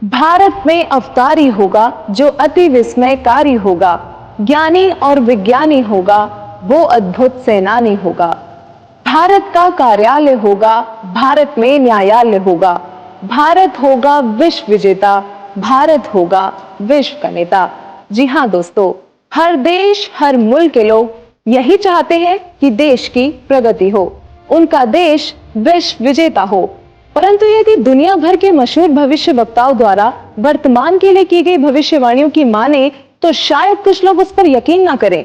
भारत में अवतारी होगा जो अति विस्मयकारी होगा, ज्ञानी और विज्ञानी होगा, वो अद्भुत सेनानी होगा। भारत का कार्यालय होगा, भारत में न्यायालय होगा, भारत होगा विश्व विजेता, भारत होगा विश्व का नेता। जी हाँ दोस्तों, हर देश, हर मुल्क के लोग यही चाहते हैं कि देश की प्रगति हो, उनका देश विश्व विजेता हो। परंतु यदि दुनिया भर के मशहूर भविष्य वक्ताओं द्वारा वर्तमान के लिए की गई भविष्यवाणियों की माने तो शायद कुछ लोग उस पर यकीन ना करें।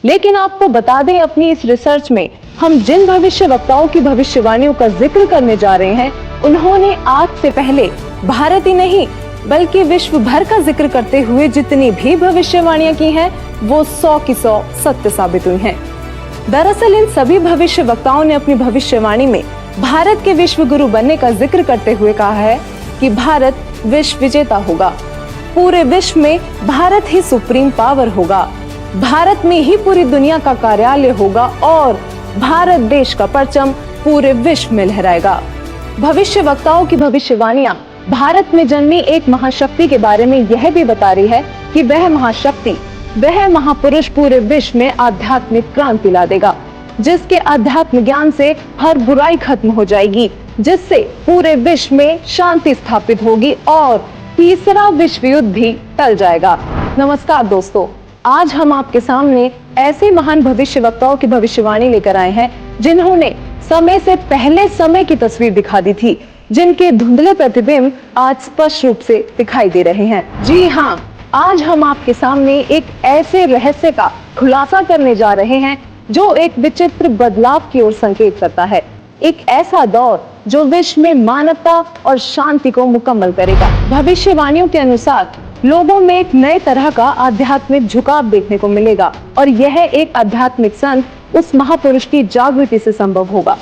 लेकिन आपको बता दें, अपनी इस रिसर्च में हम जिन भविष्य वक्ताओं की भविष्यवाणियों का जिक्र करने जा रहे हैं, उन्होंने आज से पहले भारत ही नहीं बल्कि विश्व भर का जिक्र करते हुए जितनी भी भविष्यवाणियां की हैं, वो 100 की 100 सत्य साबित हुई हैं। दरअसल इन सभी भविष्य वक्ताओं ने अपनी भविष्यवाणी में भारत के विश्व गुरु बनने का जिक्र करते हुए कहा है कि भारत विश्व विजेता होगा, पूरे विश्व में भारत ही सुप्रीम पावर होगा, भारत में ही पूरी दुनिया का कार्यालय होगा और भारत देश का परचम पूरे विश्व में लहराएगा। भविष्य वक्ताओं की भविष्यवाणियां भारत में जन्मी एक महाशक्ति के बारे में यह भी बता रही है कि वह महाशक्ति, वह महापुरुष पूरे विश्व में आध्यात्मिक क्रांति ला देगा, जिसके अध्यात्म ज्ञान से हर बुराई खत्म हो जाएगी, जिससे पूरे विश्व में शांति स्थापित होगी और तीसरा विश्व युद्ध भी टल जाएगा। नमस्कार दोस्तों, आज हम आपके सामने ऐसे महान भविष्य वक्ताओं की भविष्यवाणी लेकर आए हैं जिन्होंने समय से पहले समय की तस्वीर दिखा दी थी, जिनके धुंधले प्रतिबिंब आज स्पष्ट रूप से दिखाई दे रहे हैं। जी हाँ, आज हम आपके सामने एक ऐसे रहस्य का खुलासा करने जा रहे हैं जो एक विचित्र बदलाव की ओर संकेत करता है, एक ऐसा दौर जो विश्व में मानवता और शांति को मुकम्मल करेगा। भविष्यवाणियों के अनुसार लोगों में एक नए तरह का आध्यात्मिक झुकाव देखने को मिलेगा और यह एक आध्यात्मिक संत उस महापुरुष की जागृति से संभव होगा।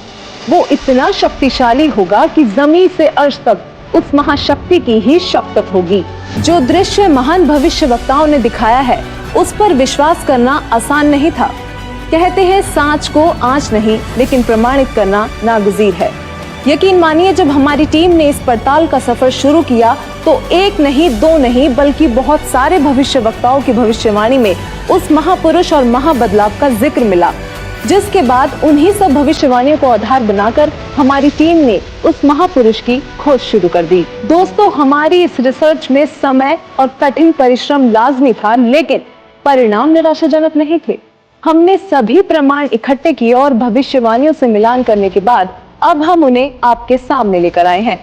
वो इतना शक्तिशाली होगा कि जमीन से अर्श तक उस महाशक्ति की ही शक्ति होगी। जो दृश्य महान भविष्य वक्ताओं ने दिखाया है, उस पर विश्वास करना आसान नहीं था। कहते हैं सांच को आंच नहीं, लेकिन प्रमाणित करना नागुज़ीर है। यकीन मानिए, जब हमारी टीम ने इस पड़ताल का सफर शुरू किया तो एक नहीं, दो नहीं, बल्कि बहुत सारे भविष्य वक्ताओं की भविष्यवाणी में उस महापुरुष और महाबदलाव का जिक्र मिला, जिसके बाद उन्हीं सब भविष्यवाणियों को आधार बनाकर हमारी टीम ने उस महापुरुष की खोज शुरू कर दी। दोस्तों, हमारी इस रिसर्च में समय और कठिन परिश्रम लाजमी था, लेकिन परिणाम निराशाजनक नहीं थे। हमने सभी प्रमाण इकट्ठे किए और भविष्यवाणियों से मिलान करने के बाद अब हम उन्हें आपके सामने लेकर आए हैं।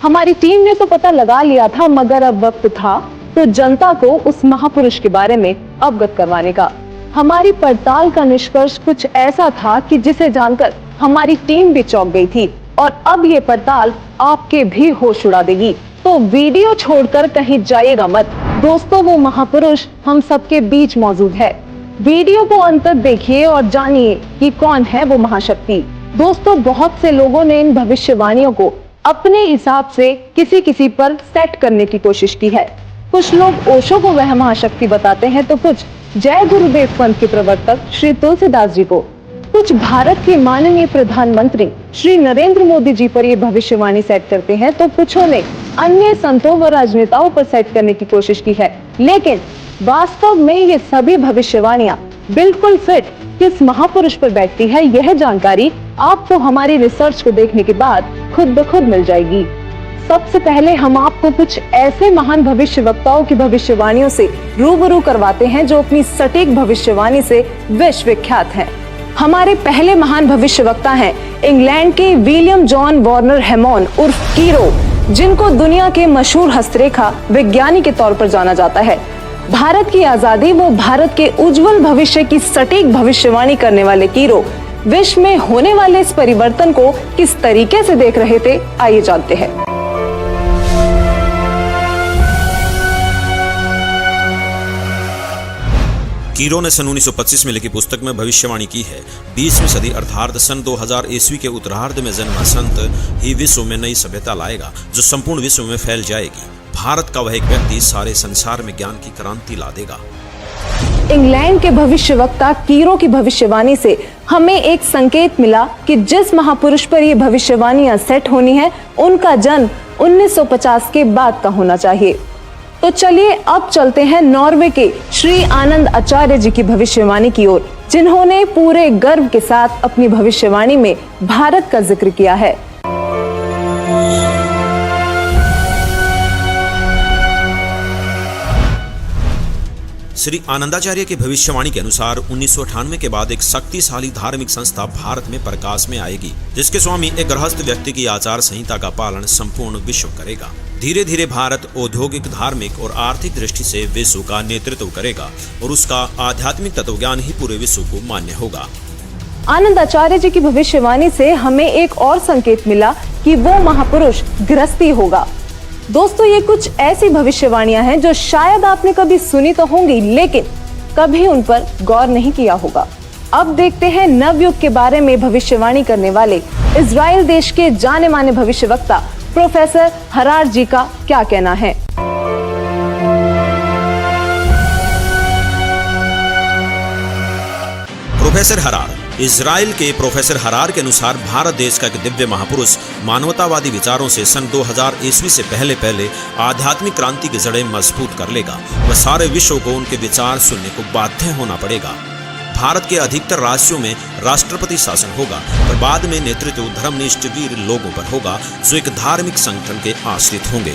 हमारी टीम ने तो पता लगा लिया था, मगर अब वक्त था तो जनता को उस महापुरुष के बारे में अवगत करवाने का। हमारी पड़ताल का निष्कर्ष कुछ ऐसा था कि जिसे जानकर हमारी टीम भी चौंक गई थी और अब ये पड़ताल आपके भी होश उड़ा देगी। तो वीडियो छोड़कर कहीं जाइएगा मत दोस्तों, वो महापुरुष हम सबके बीच मौजूद है। वीडियो को अंत तक देखिए और जानिए कि कौन है वो महाशक्ति। दोस्तों, बहुत से लोगों ने इन भविष्यवाणियों को अपने हिसाब से किसी पर सेट करने की कोशिश की है। कुछ लोग ओशो को वह महाशक्ति बताते हैं तो कुछ जय गुरुदेव पंथ के प्रवर्तक श्री तुलसीदास जी को, कुछ भारत के माननीय प्रधानमंत्री श्री नरेंद्र मोदी जी पर ये भविष्यवाणी सेट करते हैं, तो कुछों ने अन्य संतों व राजनेताओं पर सेट करने की कोशिश की है। लेकिन वास्तव में ये सभी भविष्यवाणियां बिल्कुल फिट किस महापुरुष पर बैठती है, यह जानकारी आपको हमारी रिसर्च को देखने के बाद खुद ब खुद मिल जाएगी। सबसे पहले हम आपको कुछ ऐसे महान भविष्य वक्ताओं की भविष्यवाणियों से रूबरू करवाते हैं जो अपनी सटीक भविष्यवाणी से विश्व विख्यात हैं। हमारे पहले महान भविष्य वक्ता हैं इंग्लैंड के विलियम जॉन वार्नर हैमॉन्ड उर्फ कीरो, जिनको दुनिया के मशहूर हस्तरेखा विज्ञानी के तौर पर जाना जाता है। भारत की आजादी व भारत के उज्जवल भविष्य की सटीक भविष्यवाणी करने वाले कीरो विश्व में होने वाले इस परिवर्तन को किस तरीके से देख रहे थे, आइए जानते हैं। कीरो ने सन 1925 में लिखी पुस्तक में भविष्यवाणी की है, 20वीं सदी अर्थात सन 2000 ईस्वी के उत्तरार्ध में जन्मा संत ही विश्व में नई सभ्यता लाएगा जो संपूर्ण विश्व में फैल जाएगी। भारत का वह एक व्यक्ति सारे संसार में ज्ञान की क्रांति ला देगा। इंग्लैंड के भविष्यवक्ता कीरो की भविष्यवाणी से हमें एक संकेत मिला कि जिस महापुरुष पर ये भविष्यवाणियां सेट होनी है उनका जन्म 1950 के बाद का होना चाहिए। तो चलिए अब चलते हैं नॉर्वे के श्री आनंद आचार्य जी की भविष्यवाणी की ओर, जिन्होंने पूरे गर्व के साथ अपनी भविष्यवाणी में भारत का जिक्र किया है। श्री आनंदाचार्य की भविष्यवाणी के अनुसार 1998 के बाद एक शक्तिशाली धार्मिक संस्था भारत में प्रकाश में आएगी, जिसके स्वामी एक गृहस्थ व्यक्ति की आचार संहिता का पालन संपूर्ण विश्व करेगा। धीरे धीरे भारत औद्योगिक, धार्मिक और आर्थिक दृष्टि से विश्व का नेतृत्व करेगा और उसका आध्यात्मिक तत्वज्ञान ही पूरे विश्व को मान्य होगा। आनंद आचार्य जी की भविष्यवाणी से हमें एक और संकेत मिला कि वो महापुरुष गृहस्थी होगा। दोस्तों, ये कुछ ऐसी भविष्यवाणियां हैं जो शायद आपने कभी सुनी तो होंगी, लेकिन कभी उन पर गौर नहीं किया होगा। अब देखते हैं नवयुग के बारे में भविष्यवाणी करने वाले इजराइल देश के जाने माने भविष्यवक्ता प्रोफेसर हरार जी का क्या कहना है। प्रोफेसर हरार। इजराइल के प्रोफेसर हरार के अनुसार भारत देश का एक दिव्य महापुरुष मानवतावादी विचारों से सन 2000 ईस्वी से पहले आध्यात्मिक क्रांति की जड़ें मजबूत कर लेगा। वह सारे विश्व को उनके विचार सुनने को बाध्य होना पड़ेगा। भारत के अधिकतर राज्यों में राष्ट्रपति शासन होगा, पर बाद में नेतृत्व धर्मनिष्ठ वीर लोगों पर होगा जो एक धार्मिक संगठन के आश्रित होंगे।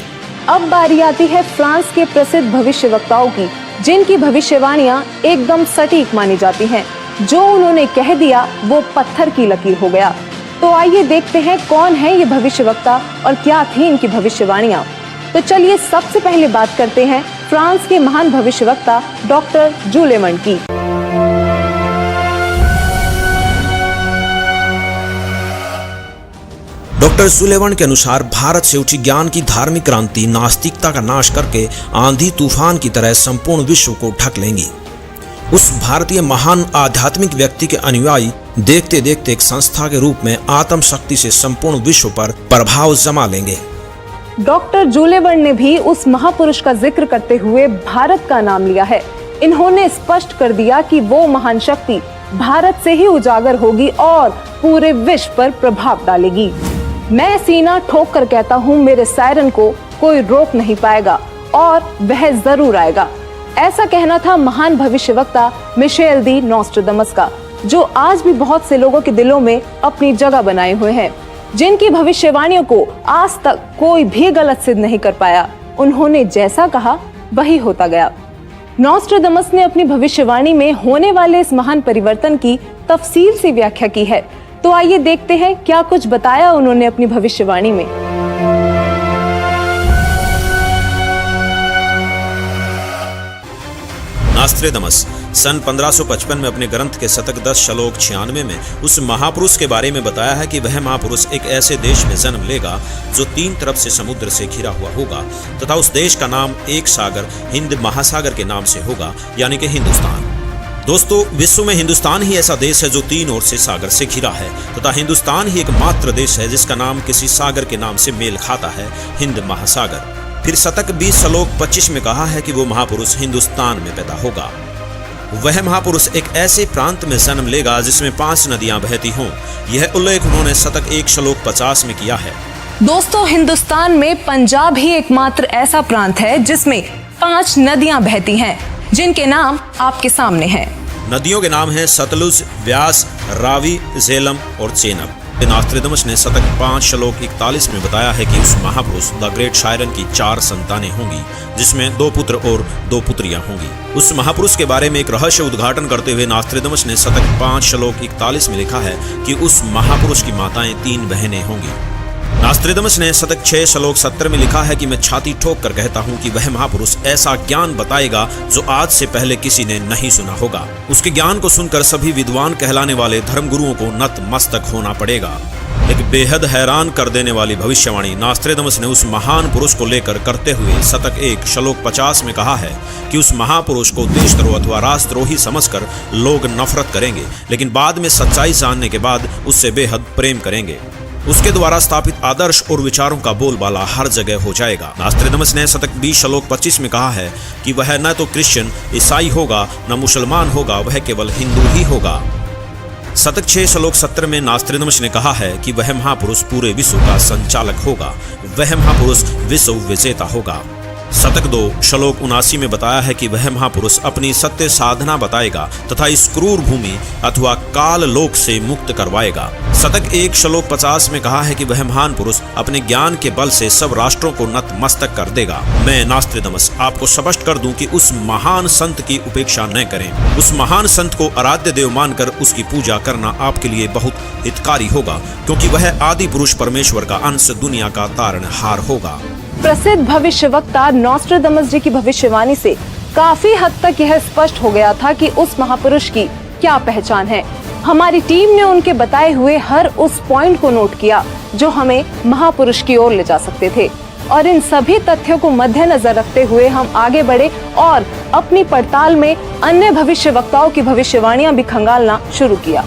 अब बारी आती है फ्रांस के प्रसिद्ध भविष्यवक्ताओं की, जिनकी भविष्यवाणियां एकदम सटीक मानी जाती हैं। जो उन्होंने कह दिया वो पत्थर की लकीर हो गया। तो आइए देखते हैं कौन है ये भविष्यवक्ता और क्या थी इनकी भविष्यवाणियां। तो चलिए सबसे पहले बात करते हैं फ्रांस के महान भविष्यवक्ता डॉक्टर जूलेमंड की। डॉक्टर सुलेवन के अनुसार भारत से उठी ज्ञान की धार्मिक क्रांति नास्तिकता का नाश करके आंधी तूफान की तरह संपूर्ण विश्व को ढक लेंगी। उस भारतीय महान आध्यात्मिक व्यक्ति के अनुयायी देखते देखते एक संस्था के रूप में आत्म शक्ति से संपूर्ण विश्व पर प्रभाव जमा लेंगे। डॉक्टर जूलेवन ने भी उस महापुरुष का जिक्र करते हुए भारत का नाम लिया है। इन्होंने स्पष्ट कर दिया कि वो महान शक्ति भारत से ही उजागर होगी और पूरे विश्व पर प्रभाव डालेगी। मैं सीना ठोक कर कहता हूँ, मेरे सायरन को कोई रोक नहीं पाएगा और वह जरूर आएगा। ऐसा कहना था महान भविष्यवक्ता मिशेल दी नॉस्ट्राडामस का, जो आज भी बहुत से लोगों के दिलों में अपनी जगह बनाए हुए हैं, जिनकी भविष्यवाणियों को आज तक कोई भी गलत सिद्ध नहीं कर पाया। उन्होंने जैसा कहा वही होता गया। नॉस्ट्राडामस ने अपनी भविष्यवाणी में होने वाले इस महान परिवर्तन की तफसील से व्याख्या की है। तो आइए देखते हैं क्या कुछ बताया उन्होंने अपनी भविष्यवाणी में। नॉस्ट्राडामस सन 1555 में अपने ग्रंथ के शतक 10 श्लोक 96 में उस महापुरुष के बारे में बताया है कि वह महापुरुष एक ऐसे देश में जन्म लेगा जो 3 तरफ से समुद्र से घिरा हुआ होगा तथा उस देश का नाम एक सागर हिंद महासागर के नाम से होगा, यानी कि हिंदुस्तान। दोस्तों, विश्व में हिंदुस्तान ही ऐसा देश है जो 3 ओर से सागर से घिरा है तथा हिंदुस्तान ही एकमात्र देश है जिसका नाम किसी सागर के नाम से मेल खाता है, हिंद महासागर। फिर शतक 20 श्लोक 25 में कहा है कि वो महापुरुष हिंदुस्तान में पैदा होगा। वह महापुरुष एक ऐसे प्रांत में जन्म लेगा जिसमें 5 नदियां बहती हों। यह उल्लेख उन्होंने शतक 1 श्लोक 50 में किया है। दोस्तों, हिंदुस्तान में पंजाब ही एकमात्र ऐसा प्रांत है जिसमें 5 नदियां बहती हैं, जिनके नाम आपके सामने हैं। नदियों के नाम हैं सतलुज, ब्यास, रावी, झेलम और चेनाब। नॉस्ट्राडामस ने शतक 5 श्लोक 41 में बताया है कि उस महापुरुष द ग्रेट शायरन की 4 संतानें होंगी, जिसमें 2 पुत्र और 2 पुत्रियां होंगी। उस महापुरुष के बारे में एक रहस्य उद्घाटन करते हुए नॉस्ट्राडामस ने शतक 5 श्लोक 41 में लिखा है कि उस महापुरुष की माताएं 3 बहनें होंगी। नॉस्ट्राडामस ने शतक 6 श्लोक 70 में लिखा है कि मैं छाती ठोक कर कहता हूँ कि वह महापुरुष ऐसा ज्ञान बताएगा जो आज से पहले किसी ने नहीं सुना होगा। उसके ज्ञान को सुनकर सभी विद्वान कहलाने वाले धर्मगुरुओं को नतमस्तक होना पड़ेगा। एक बेहद हैरान कर देने वाली भविष्यवाणी नॉस्ट्राडामस ने उस महान पुरुष को लेकर करते हुए शतक 1 श्लोक 50 में कहा है कि उस महापुरुष को देशद्रोह अथवा राष्ट्रद्रोही समझकर लोग नफरत करेंगे, लेकिन बाद में सच्चाई जानने के बाद उससे बेहद प्रेम करेंगे। उसके द्वारा स्थापित आदर्श और विचारों का बोलबाला हर जगह हो जाएगा। नास्त्रेदमस ने शतक 20 श्लोक 25 में कहा है कि वह न तो क्रिश्चियन ईसाई होगा न मुसलमान होगा, वह केवल हिंदू ही होगा। शतक 6 श्लोक 17 में नास्त्रेदमस ने कहा है कि वह महापुरुष पूरे विश्व का संचालक होगा, वह महापुरुष विश्व विजेता होगा। शतक 2 श्लोक 79 में बताया है कि वह महापुरुष अपनी सत्य साधना बताएगा तथा इस क्रूर भूमि अथवा काल लोक से मुक्त करवाएगा। शतक 1 श्लोक 50 में कहा है कि वह महान पुरुष अपने ज्ञान के बल से सब राष्ट्रों को नतमस्तक कर देगा। मैं नास्त्रेदमस आपको स्पष्ट कर दूं कि उस महान संत की उपेक्षा न करें। उस महान संत को आराध्य देव मानकर उसकी पूजा करना आपके लिए बहुत हितकारी होगा, क्योंकि वह आदि पुरुष परमेश्वर का अंश, दुनिया का तारणहार होगा। प्रसिद्ध भविष्यवक्ता नॉस्ट्रेडमस जी की भविष्यवाणी से काफी हद तक यह स्पष्ट हो गया था कि उस महापुरुष की क्या पहचान है। हमारी टीम ने उनके बताए हुए हर उस पॉइंट को नोट किया जो हमें महापुरुष की ओर ले जा सकते थे, और इन सभी तथ्यों को मद्देनजर रखते हुए हम आगे बढ़े और अपनी पड़ताल में अन्य भविष्यवक्ताओं की भविष्यवाणियां भी खंगालना शुरू किया।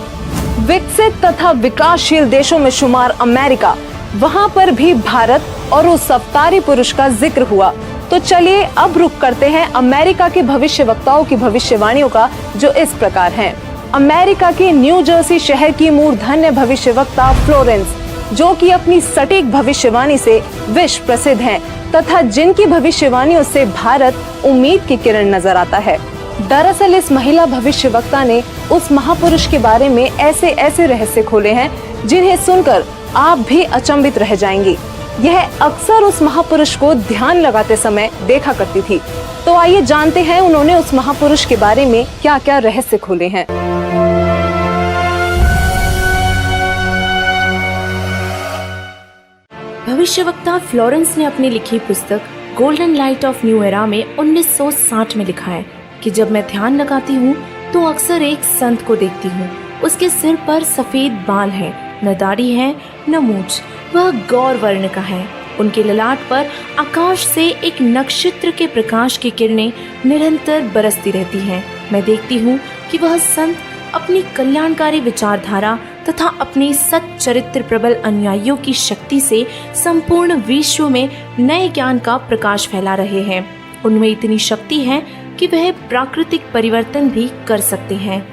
विकसित तथा विकासशील देशों में शुमार अमेरिका, वहाँ पर भी भारत और उस अवतारी पुरुष का जिक्र हुआ। तो चलिए अब रुक करते हैं अमेरिका के भविष्यवक्ताओं की भविष्यवाणियों का, जो इस प्रकार हैं। अमेरिका के न्यू जर्सी शहर की मूर्धन्य भविष्यवक्ता फ्लोरेंस, जो कि अपनी सटीक भविष्यवाणी से विश्व प्रसिद्ध हैं तथा जिनकी भविष्यवाणियों से भारत उम्मीद की किरण नजर आता है। दरअसल इस महिला भविष्यवक्ता ने उस महापुरुष के बारे में ऐसे ऐसे रहस्य खोले हैं जिन्हें सुनकर आप भी अचंभित रह जाएंगी। यह अक्सर उस महापुरुष को ध्यान लगाते समय देखा करती थी। तो आइए जानते हैं उन्होंने उस महापुरुष के बारे में क्या क्या रहस्य खोले हैं। भविष्यवक्ता फ्लोरेंस ने अपनी लिखी पुस्तक golden light of new era में 1960 में लिखा है कि जब मैं ध्यान लगाती हूँ तो अक्सर एक संत को देखती हूँ। उसके सिर पर सफेद बाल हैं, न दाढ़ी है न मूंछ, वह गौर वर्ण का है। उनके ललाट पर आकाश से एक नक्षत्र के प्रकाश की किरणें निरंतर बरसती रहती हैं। मैं देखती हूँ कि वह संत अपनी कल्याणकारी विचारधारा तथा अपने सत चरित्र प्रबल अनुयायियों की शक्ति से संपूर्ण विश्व में नए ज्ञान का प्रकाश फैला रहे हैं। उनमें इतनी शक्ति है कि वह प्राकृतिक परिवर्तन भी कर सकते हैं।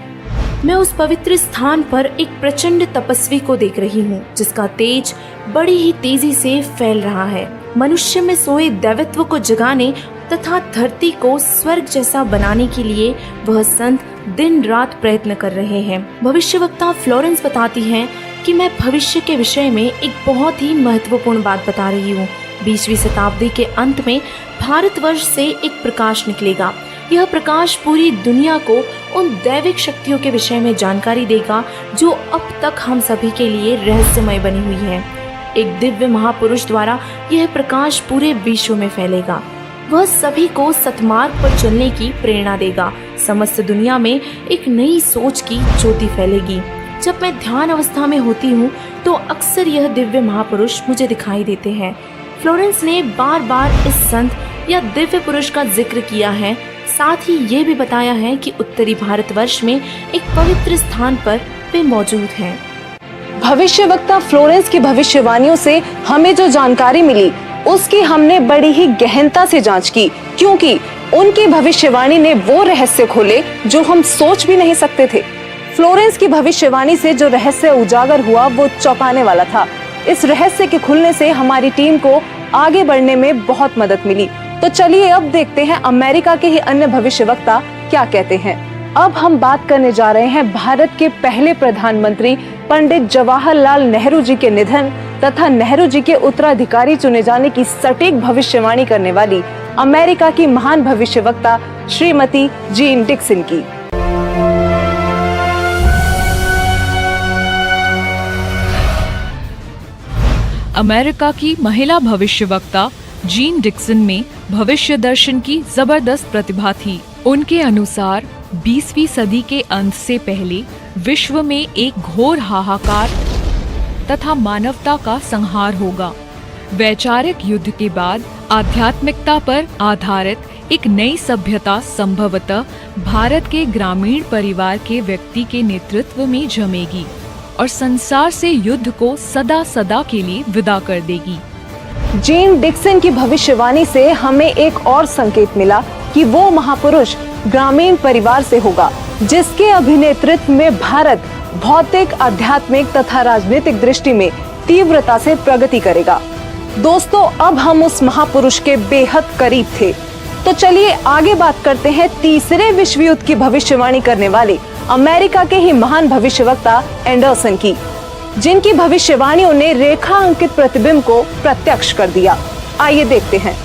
मैं उस पवित्र स्थान पर एक प्रचंड तपस्वी को देख रही हूँ, जिसका तेज बड़ी ही तेजी से फैल रहा है। मनुष्य में सोए दैवत्व को जगाने तथा धरती को स्वर्ग जैसा बनाने के लिए वह संत दिन रात प्रयत्न कर रहे हैं। भविष्यवक्ता फ्लोरेंस बताती हैं कि मैं भविष्य के विषय में एक बहुत ही महत्वपूर्ण बात बता रही हूँ। 20वीं शताब्दी के अंत में भारतवर्ष से एक प्रकाश निकलेगा। यह प्रकाश पूरी दुनिया को उन दैविक शक्तियों के विषय में जानकारी देगा जो अब तक हम सभी के लिए रहस्यमय बनी हुई है। एक दिव्य महापुरुष द्वारा यह प्रकाश पूरे विश्व में फैलेगा। वह सभी को सतमार्ग पर चलने की प्रेरणा देगा। समस्त दुनिया में एक नई सोच की ज्योति फैलेगी। जब मैं ध्यान अवस्था में होती हूँ तो अक्सर यह दिव्य महापुरुष मुझे दिखाई देते हैं। फ्लोरेंस ने बार बार इस संत या दिव्य पुरुष का जिक्र किया है। साथ ही ये भी बताया है कि उत्तरी भारतवर्ष में एक पवित्र स्थान पर वे मौजूद हैं। भविष्यवक्ता फ्लोरेंस की भविष्यवाणियों से हमें जो जानकारी मिली उसकी हमने बड़ी ही गहनता से जांच की, क्योंकि उनकी भविष्यवाणी ने वो रहस्य खोले जो हम सोच भी नहीं सकते थे। फ्लोरेंस की भविष्यवाणी से जो रहस्य उजागर हुआ वो चौंकाने वाला था। इस रहस्य के खुलने से हमारी टीम को आगे बढ़ने में बहुत मदद मिली। तो चलिए अब देखते हैं अमेरिका के ही अन्य भविष्यवक्ता क्या कहते हैं। अब हम बात करने जा रहे हैं भारत के पहले प्रधानमंत्री पंडित जवाहरलाल नेहरू जी के निधन तथा नेहरू जी के उत्तराधिकारी चुने जाने की सटीक भविष्यवाणी करने वाली अमेरिका की महान भविष्यवक्ता श्रीमती जीन डिक्सन की। अमेरिका की महिला भविष्यवक्ता जीन डिक्सन में भविष्य दर्शन की जबरदस्त प्रतिभा थी। उनके अनुसार 20वीं सदी के अंत से पहले विश्व में एक घोर हाहाकार तथा मानवता का संहार होगा। वैचारिक युद्ध के बाद आध्यात्मिकता पर आधारित एक नई सभ्यता संभवतः भारत के ग्रामीण परिवार के व्यक्ति के नेतृत्व में जमेगी और संसार से युद्ध को सदा सदा के लिए विदा कर देगी। जीन डिक्सन की भविष्यवाणी से हमें एक और संकेत मिला कि वो महापुरुष ग्रामीण परिवार से होगा, जिसके अभिनेतृत्व में भारत भौतिक, आध्यात्मिक तथा राजनीतिक दृष्टि में तीव्रता से प्रगति करेगा। दोस्तों, अब हम उस महापुरुष के बेहद करीब थे, तो चलिए आगे बात करते हैं तीसरे विश्व युद्ध की भविष्यवाणी करने वाले अमेरिका के ही महान भविष्यवक्ता एंडरसन की, जिनकी भविष्यवाणियों ने रेखा अंकित प्रतिबिंब को प्रत्यक्ष कर दिया। आइए देखते हैं।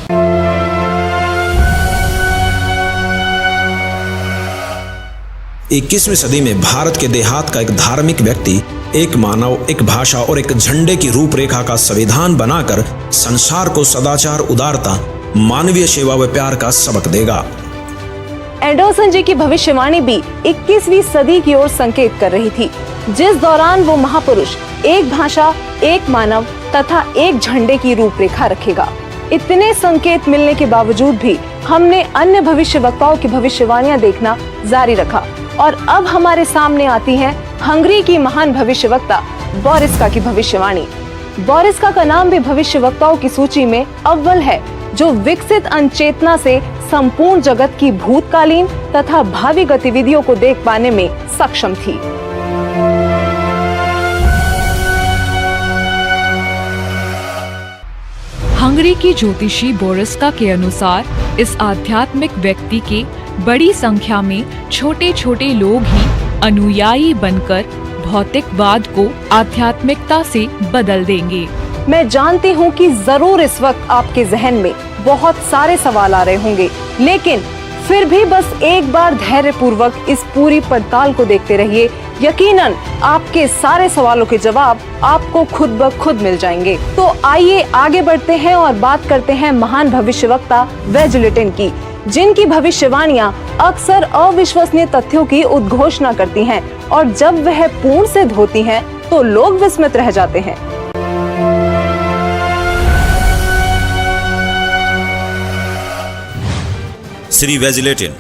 21वीं सदी में भारत के देहात का एक धार्मिक व्यक्ति एक मानव, एक भाषा और एक झंडे की रूपरेखा का संविधान बनाकर संसार को सदाचार, उदारता, मानवीय सेवा व प्यार का सबक देगा। एंडरसन जी की भविष्यवाणी भी 21वीं सदी की ओर संकेत कर रही थी, जिस दौरान वो महापुरुष एक भाषा, एक मानव तथा एक झंडे की रूपरेखा रखेगा। इतने संकेत मिलने के बावजूद भी हमने अन्य भविष्यवक्ताओं की भविष्यवाणियां देखना जारी रखा और अब हमारे सामने आती है हंगरी की महान भविष्यवक्ता बोरिस्का की भविष्यवाणी। बोरिस्का का नाम भी भविष्यवक्ताओं की सूची में अव्वल है, जो विकसित अनचेतना से संपूर्ण जगत की भूतकालीन तथा भावी गतिविधियों को देख पाने में सक्षम थी। हंगरी की ज्योतिषी बोरिस्का के अनुसार इस आध्यात्मिक व्यक्ति के बड़ी संख्या में छोटे छोटे लोग ही अनुयायी बनकर भौतिकवाद को आध्यात्मिकता से बदल देंगे। मैं जानती हूँ कि जरूर इस वक्त आपके जहन में बहुत सारे सवाल आ रहे होंगे, लेकिन फिर भी बस एक बार धैर्य पूर्वक इस पूरी पड़ताल को देखते रहिए। यकीनन आपके सारे सवालों के जवाब आपको खुद ब खुद मिल जाएंगे। तो आइए आगे बढ़ते हैं और बात करते हैं महान भविष्यवक्ता वेजलेटिन की, जिनकी भविष्यवाणियां अक्सर अविश्वसनीय तथ्यों की उद्घोषणा करती हैं और जब वह पूर्ण सिद्ध होती हैं तो लोग विस्मित रह जाते हैं। श्री वेजलेटिन।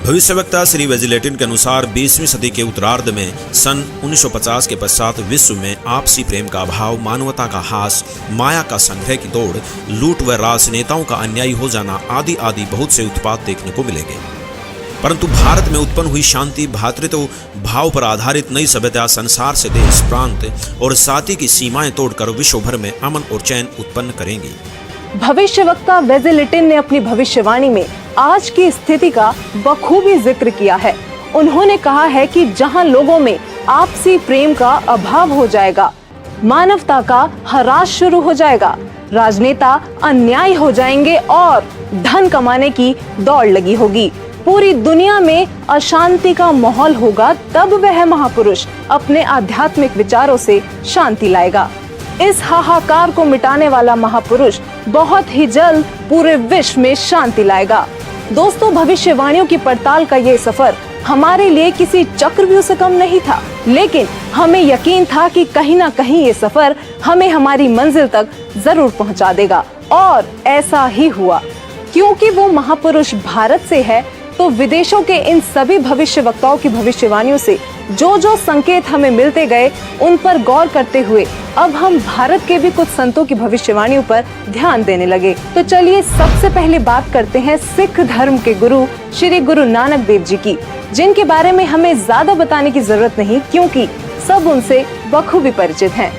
भविष्यवक्ता श्री वेजलेटिन के अनुसार 20वीं सदी के उत्तरार्ध में सन 1950 के पश्चात विश्व में आपसी प्रेम का अभाव, मानवता का हास, माया का संग्रह की दौड़, लूट व राजनेताओं का अन्यायी हो जाना आदि आदि बहुत से उत्पात देखने को मिलेंगे। परंतु भारत में उत्पन्न हुई शांति, भ्रातृत्व भाव पर आधारित नई सभ्यता संसार से देश, प्रांत और जाति की सीमाएं तोड़कर विश्व भर में अमन और चैन उत्पन्न करेंगी। भविष्यवक्ता वेजलेटिन ने अपनी भविष्यवाणी में आज की स्थिति का बखूबी जिक्र किया है। उन्होंने कहा है कि जहां लोगों में आपसी प्रेम का अभाव हो जाएगा, मानवता का ह्रास शुरू हो जाएगा, राजनेता अन्यायी हो जाएंगे और धन कमाने की दौड़ लगी होगी, पूरी दुनिया में अशांति का माहौल होगा, तब वह महापुरुष अपने आध्यात्मिक विचारों से शांति लाएगा। इस हाहाकार को मिटाने वाला महापुरुष बहुत ही जल्द पूरे विश्व में शांति लाएगा। दोस्तों, भविष्यवाणियों की पड़ताल का ये सफर हमारे लिए किसी चक्रव्यूह से कम नहीं था, लेकिन हमें यकीन था कि कहीं ना कहीं ये सफर हमें हमारी मंजिल तक जरूर पहुंचा देगा, और ऐसा ही हुआ। क्योंकि वो महापुरुष भारत से है, तो विदेशों के इन सभी भविष्यवक्ताओं की भविष्यवाणियों से जो जो संकेत हमें मिलते गए, उन पर गौर करते हुए अब हम भारत के भी कुछ संतों की भविष्यवाणियों पर ध्यान देने लगे। तो चलिए सबसे पहले बात करते हैं सिख धर्म के गुरु श्री गुरु नानक देव जी की, जिनके बारे में हमें ज्यादा बताने की जरूरत नहीं, क्योंकि सब उनसे बखूबी परिचित हैं।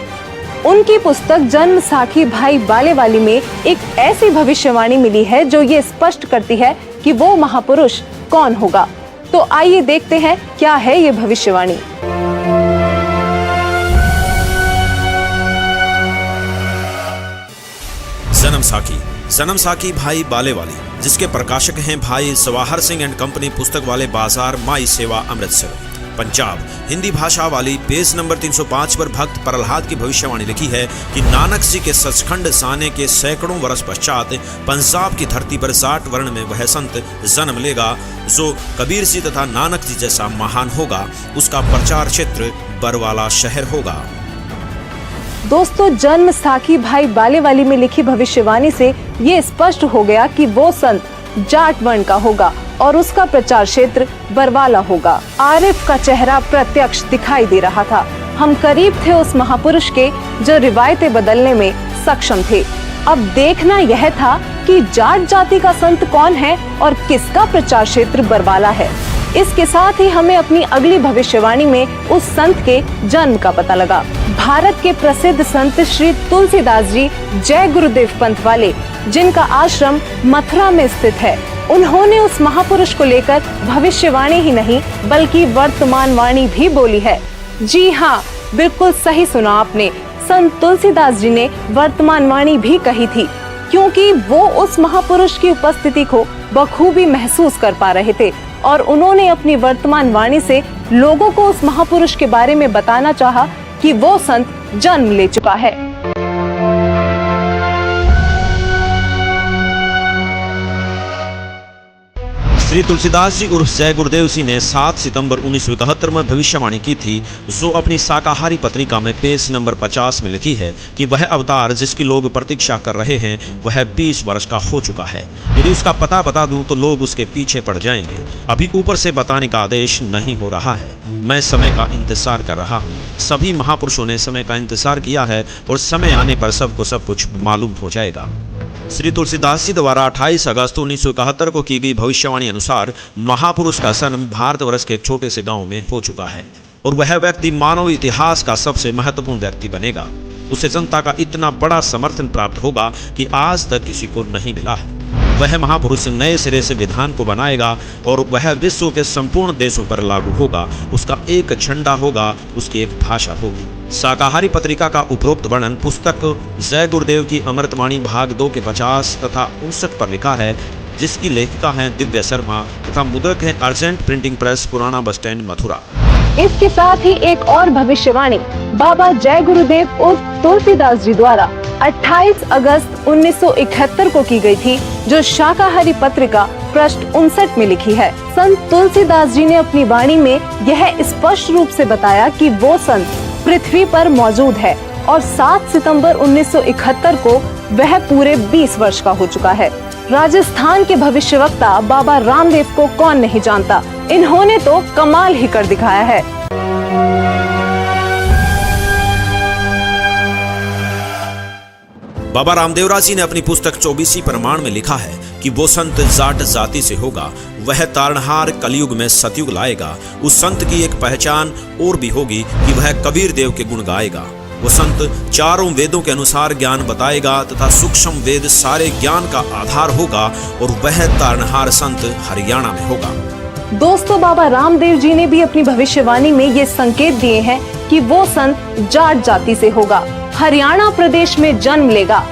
उनकी पुस्तक जन्म साखी भाई बालेवाली में एक ऐसी भविष्यवाणी मिली है जो ये स्पष्ट करती है कि वो महापुरुष कौन होगा। तो आइए देखते हैं क्या है ये भविष्यवाणी। जन्म साखी भाई बालेवाली, जिसके प्रकाशक हैं भाई सवाहर सिंह एंड कंपनी, पुस्तक वाले बाजार, माई सेवा, अमृतसर, पंजाब। हिंदी भाषा वाली। पेज नंबर 305 पर भक्त प्रहलाद की भविष्यवाणी लिखी है कि नानक जी के सचखंड आने के सैकड़ों वर्ष पश्चात पंजाब की धरती पर 60 वर्ण में वह संत जन्म लेगा जो कबीर जी तथा नानक जी जैसा महान होगा। उसका प्रचार क्षेत्र बरवाला शहर होगा। दोस्तों, जन्म साखी भाई बालेवाली में लिखी भविष्यवाणी से ये स्पष्ट हो गया कि वो संत जाट वर्ण का होगा और उसका प्रचार क्षेत्र बरवाला होगा। आरिफ का चेहरा प्रत्यक्ष दिखाई दे रहा था। हम करीब थे उस महापुरुष के जो रिवायतें बदलने में सक्षम थे। अब देखना यह था कि जाट जाति का संत कौन है और किसका प्रचार क्षेत्र बरवाला है। इसके साथ ही हमें अपनी अगली भविष्यवाणी में उस संत के जन्म का पता लगा। भारत के प्रसिद्ध संत श्री तुलसीदास जी जय गुरुदेव पंथ वाले, जिनका आश्रम मथुरा में स्थित है, उन्होंने उस महापुरुष को लेकर भविष्यवाणी ही नहीं बल्कि वर्तमान वाणी भी बोली है। जी हाँ, बिल्कुल सही सुना आपने। संत तुलसीदास जी ने वर्तमान वाणी भी कही थी, क्योंकि वो उस महापुरुष की उपस्थिति को बखूबी महसूस कर पा रहे थे और उन्होंने अपनी वर्तमान वाणी से लोगों को उस महापुरुष के बारे में बताना चाहा कि वो संत जन्म ले चुका है। श्री तुलसीदास जी उर्फ जय गुरुदेव जी ने 7 सितंबर 1971 में भविष्यवाणी की थी, जो अपनी शाकाहारी पत्रिका में पेज नंबर 50 में लिखी है कि वह अवतार जिसकी लोग प्रतीक्षा कर रहे हैं वह 20 वर्ष का हो चुका है। यदि उसका पता बता दूं तो लोग उसके पीछे पड़ जाएंगे। अभी ऊपर से बताने का आदेश नहीं हो रहा है। मैं समय का इंतजार कर रहा हूँ। सभी महापुरुषों ने समय का इंतजार किया है और समय आने पर सबको सब कुछ मालूम हो जाएगा। श्री तुलसीदास जी द्वारा 28 अगस्त 1971 को की गई भविष्यवाणी अनुसार महापुरुष का जन्म भारतवर्ष के एक छोटे से गांव में हो चुका है और वह व्यक्ति मानव इतिहास का सबसे महत्वपूर्ण व्यक्ति बनेगा। उसे जनता का इतना बड़ा समर्थन प्राप्त होगा कि आज तक किसी को नहीं मिला है। वह महापुरुष नए सिरे से विधान को बनाएगा और वह विश्व के संपूर्ण देशों पर लागू होगा। उसका एक झंडा होगा, उसकी एक भाषा होगी। शाकाहारी पत्रिका का उपरोक्त वर्णन पुस्तक जय गुरुदेव की अमृतवाणी भाग 2 के 50 तथा 59 पर लिखा है, जिसकी लेखिका हैं दिव्या शर्मा तथा मुद्रक है अर्जेंट प्रिंटिंग प्रेस, पुराना बस स्टैंड, मथुरा। इसके साथ ही एक और भविष्यवाणी बाबा जय गुरुदेव उर्फ तुलसीदास जी द्वारा 28 अगस्त 1971 को की गई थी, जो शाकाहारी पत्रिका पृष्ठ 59 में लिखी है। संत तुलसीदास जी ने अपनी वाणी में यह स्पष्ट रूप से बताया कि वो संत पृथ्वी पर मौजूद है और 7 सितंबर 1971 को वह पूरे 20 वर्ष का हो चुका है। राजस्थान के भविष्यवक्ता बाबा रामदेव को कौन नहीं जानता। इन्होंने तो कमाल ही कर दिखाया है। बाबा रामदेवराज जी ने अपनी पुस्तक 24 प्रमाण में लिखा है कि वो संत जाट जाति से होगा, वह तारणहार कलयुग में सतयुग लाएगा। उस संत की एक पहचान और भी होगी कि वह कबीर देव के गुण गाएगा। वो संत चारों वेदों के अनुसार ज्ञान बताएगा तथा सूक्ष्म वेद सारे ज्ञान का आधार होगा और वह तारणहार संत हरियाणा में होगा। दोस्तों, बाबा रामदेव जी ने भी अपनी भविष्यवाणी में ये संकेत दिए हैं कि वो संत जाट जाति से होगा, हरियाणा प्रदेश में जन्म लेगा,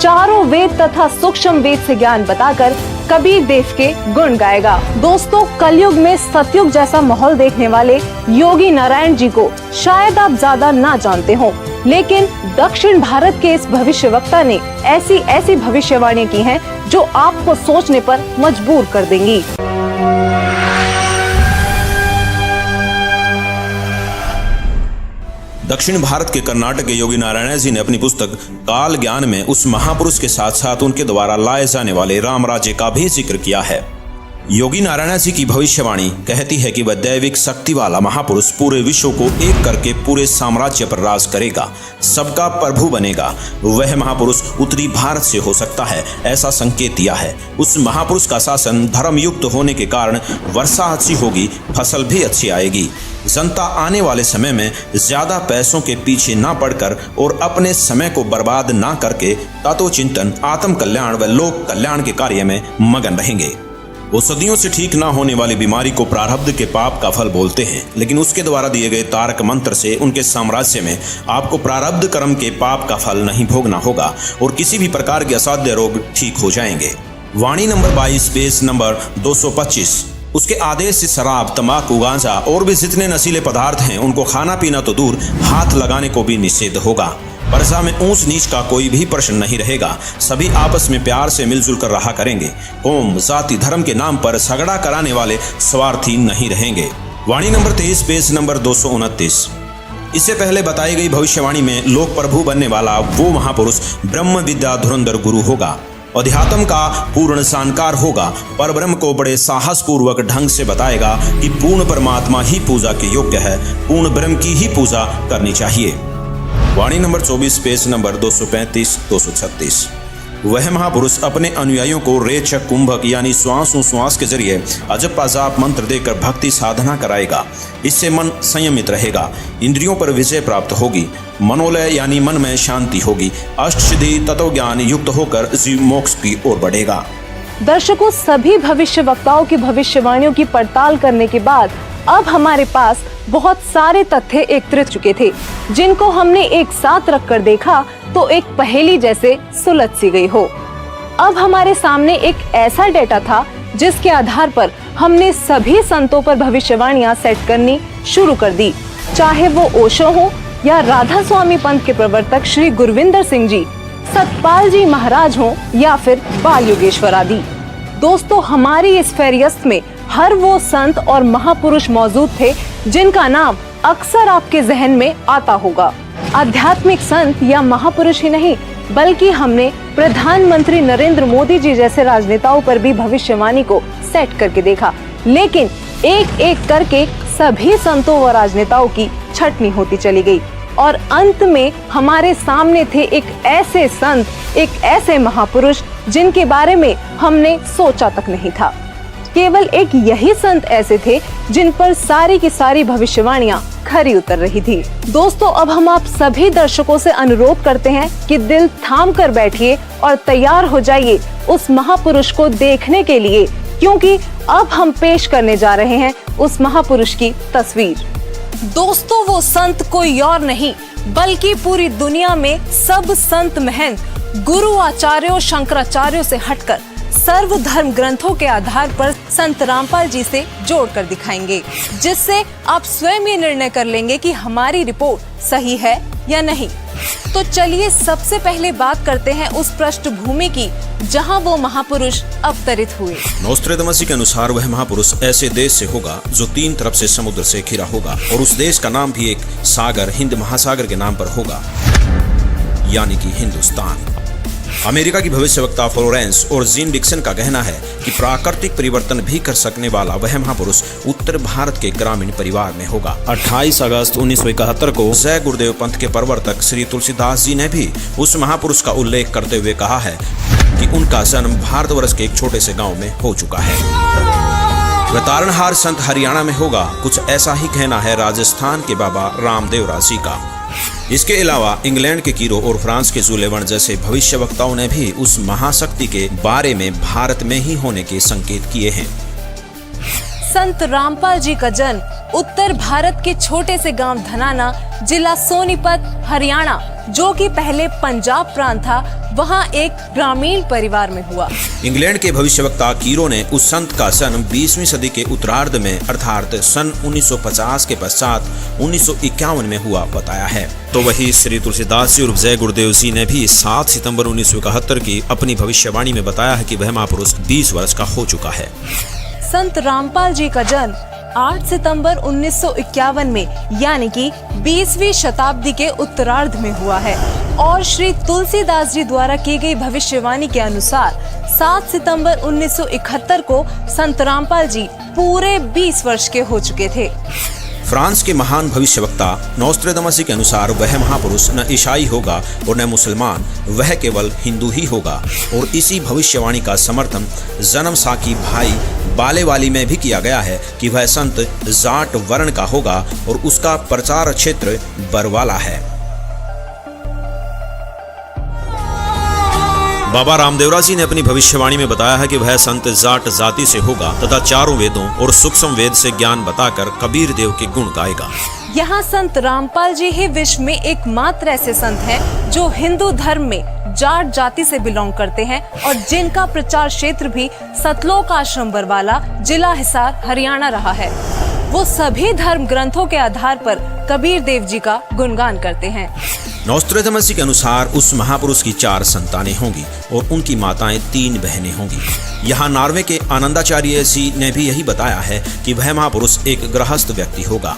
चारों वेद तथा सूक्ष्म वेद से ज्ञान बताकर कबीर देव के गुण गाएगा। दोस्तों, कलयुग में सतयुग जैसा माहौल देखने वाले योगी नारायण जी को शायद आप ज्यादा ना जानते हो, लेकिन दक्षिण भारत के इस भविष्यवक्ता ने ऐसी भविष्यवाणी की हैं जो आपको सोचने पर मजबूर कर देंगी। दक्षिण भारत के कर्नाटक के योगी नारायण जी ने अपनी पुस्तक काल ज्ञान में उस महापुरुष के साथ साथ उनके द्वारा लाए जाने वाले राम राज्य का भी जिक्र किया है। योगी नारायण जी की भविष्यवाणी कहती है कि वह दैविक शक्ति वाला महापुरुष पूरे विश्व को एक करके पूरे साम्राज्य पर राज करेगा, सबका प्रभु बनेगा। वह महापुरुष उत्तरी भारत से हो सकता है, ऐसा संकेत दिया है। उस महापुरुष का शासन धर्मयुक्त होने के कारण वर्षा अच्छी होगी, फसल भी अच्छी आएगी। जनता आने वाले समय में ज्यादा पैसों के पीछे ना पड़कर और अपने समय को बर्बाद ना करके तत्वचिंतन, आत्म कल्याण व लोक कल्याण के कार्य में मगन रहेंगे। वो सदियों से ठीक ना होने वाली बीमारी को प्रारब्ध के पाप का फल बोलते हैं, लेकिन उसके द्वारा दिए गए तारक मंत्र से उनके साम्राज्य में आपको प्रारब्ध कर्म के पाप का फल नहीं भोगना होगा और किसी भी प्रकार के असाध्य रोग ठीक हो जाएंगे। वाणी नंबर 22 पेज नंबर 225। उसके आदेश से शराब, तंबाकू, गांजा और भी जितने नशीले पदार्थ हैं उनको खाना पीना तो दूर, हाथ लगाने को भी निषेध होगा। प्रजा में ऊंच नीच का कोई भी प्रश्न नहीं रहेगा। सभी आपस में प्यार से मिलजुल कर रहा करेंगे। कौम, जाति, धर्म के नाम पर झगड़ा कराने वाले स्वार्थी नहीं रहेंगे। वाणी नंबर 23 पेज नंबर 229। इससे पहले बताई गई भविष्यवाणी में लोक प्रभु बनने वाला वो महापुरुष ब्रह्म विद्या धुरंधर गुरु होगा। अध्यात्म का पूर्ण जानकार होगा, पर ब्रह्म को बड़े साहस पूर्वक ढंग से बताएगा कि पूर्ण परमात्मा ही पूजा के योग्य है, पूर्ण ब्रह्म की ही पूजा करनी चाहिए। वाणी नंबर 24, पेज नंबर 235-236। वह महापुरुष अपने अनुयायियों को रेचक कुंभक यानी श्वास के जरिए अजप अजाप मंत्र देकर भक्ति साधना कराएगा। इससे मन संयमित रहेगा, इंद्रियों पर विजय प्राप्त होगी, मनोलय यानी मन में शांति होगी, अष्टसिद्धि तत्व ज्ञान युक्त होकर जीव मोक्ष की ओर बढ़ेगा। दर्शकों, सभी भविष्य वक्ताओं की भविष्यवाणियों की पड़ताल करने के बाद अब हमारे पास बहुत सारे तथ्य एकत्रित चुके थे, जिनको हमने एक साथ रखकर देखा तो एक पहेली जैसे सुलझ सी गई हो। अब हमारे सामने एक ऐसा डेटा था जिसके आधार पर हमने सभी संतों पर भविष्यवाणियां सेट करनी शुरू कर दी, चाहे वो ओशो हो या राधा स्वामी पंथ के प्रवर्तक श्री गुरविंदर सिंह जी, सतपाल जी महाराज हो या फिर बाल योगेश्वर आदि। दोस्तों, हमारी इस फेरियस्त में हर वो संत और महापुरुष मौजूद थे जिनका नाम अक्सर आपके जहन में आता होगा। आध्यात्मिक संत या महापुरुष ही नहीं, बल्कि हमने प्रधानमंत्री नरेंद्र मोदी जी जैसे राजनेताओं पर भी भविष्यवाणी को सेट करके देखा, लेकिन एक एक करके सभी संतों व राजनेताओं की छटनी होती चली गई और अंत में हमारे सामने थे एक ऐसे संत, एक ऐसे महापुरुष जिनके बारे में हमने सोचा तक नहीं था। केवल एक यही संत ऐसे थे जिन पर सारी की सारी भविष्यवाणियां खरी उतर रही थी। दोस्तों, अब हम आप सभी दर्शकों से अनुरोध करते हैं कि दिल थाम कर बैठिए और तैयार हो जाइए उस महापुरुष को देखने के लिए, क्योंकि अब हम पेश करने जा रहे हैं उस महापुरुष की तस्वीर। दोस्तों, वो संत कोई और नहीं बल्कि पूरी दुनिया में सब संत महंत गुरु आचार्यों शंकराचार्यों से हटकर सर्व धर्म ग्रंथों के आधार पर संत रामपाल जी से जोड़कर दिखाएंगे, जिससे आप स्वयं ये निर्णय कर लेंगे कि हमारी रिपोर्ट सही है या नहीं। तो चलिए सबसे पहले बात करते हैं उस पृष्ठभूमि की जहां वो महापुरुष अवतरित हुए। नोस्ट्रेदामस के अनुसार वह महापुरुष ऐसे देश से होगा जो 3 तरफ से समुद्र से घिरा होगा और उस देश का नाम भी एक सागर हिंद महासागर के नाम पर होगा, यानी कि हिंदुस्तान। अमेरिका की भविष्यवक्ता फ्लोरेंस और जीन डिक्सन का कहना है कि प्राकृतिक परिवर्तन भी कर सकने वाला वह महापुरुष उत्तर भारत के ग्रामीण परिवार में होगा। 28 अगस्त 1971 को जय गुरुदेव पंथ के प्रवर्तक श्री तुलसीदास जी ने भी उस महापुरुष का उल्लेख करते हुए कहा है कि उनका जन्म भारतवर्ष के एक छोटे से गाँव में हो चुका है। वह तारणहार संत हरियाणा में होगा। कुछ ऐसा ही कहना है राजस्थान के बाबा रामदेव राज जी का। इसके अलावा इंग्लैंड के कीरो और फ्रांस के जुलेवन जैसे भविष्यवक्ताओं ने भी उस महाशक्ति के बारे में भारत में ही होने के संकेत किए हैं। संत रामपाल जी का जन्म उत्तर भारत के छोटे से गांव धनाना, जिला सोनीपत, हरियाणा, जो कि पहले पंजाब प्रांत था, वहां एक ग्रामीण परिवार में हुआ। इंग्लैंड के भविष्यवक्ता कीरो ने उस संत का जन्म 20वीं सदी के उत्तरार्ध में अर्थात सन 1950 के पश्चात 1951 में हुआ बताया है। तो वही श्री तुलसीदास जी और जय गुरुदेव जी ने भी 7 सितंबर 1971 की अपनी भविष्यवाणी में बताया है कि वह महापुरुष 20 वर्ष का हो चुका है। संत रामपाल जी का जन्म 8 सितंबर 1951 में यानी कि 20वीं शताब्दी के उत्तरार्ध में हुआ है और श्री तुलसीदास जी द्वारा की गई भविष्यवाणी के अनुसार 7 सितंबर 1971 को संत रामपाल जी पूरे 20 वर्ष के हो चुके थे। फ्रांस के महान भविष्यवक्ता नोस्ट्रेदामस के अनुसार वह महापुरुष न ईसाई होगा और न मुसलमान, वह केवल हिंदू ही होगा। और इसी भविष्यवाणी का समर्थन जन्म साकी भाई बालेवाली में भी किया गया है कि वह संत जाट वर्ण का होगा और उसका प्रचार क्षेत्र बरवाला है। बाबा रामदेवराज जी ने अपनी भविष्यवाणी में बताया है कि वह संत जाट जाति से होगा तथा चारों वेदों और सूक्ष्म वेद से ज्ञान बताकर कबीर देव के गुण गाएगा। यहाँ संत रामपाल जी ही विश्व में एकमात्र ऐसे संत हैं जो हिंदू धर्म में जाट जाति से बिलोंग करते हैं और जिनका प्रचार क्षेत्र भी सतलोक आश्रम बरवाला, जिला हिसार, हरियाणा रहा है। वो सभी धर्म ग्रंथों के आधार पर कबीर देव जी का गुणगान करते हैं। नोस्ट्रेदामस के अनुसार उस महापुरुष की 4 संतानें होंगी और उनकी माताएं 3 बहनें होंगी। यहाँ नॉर्वे के आनंदाचार्य जी ने भी यही बताया है कि वह महापुरुष एक गृहस्थ व्यक्ति होगा।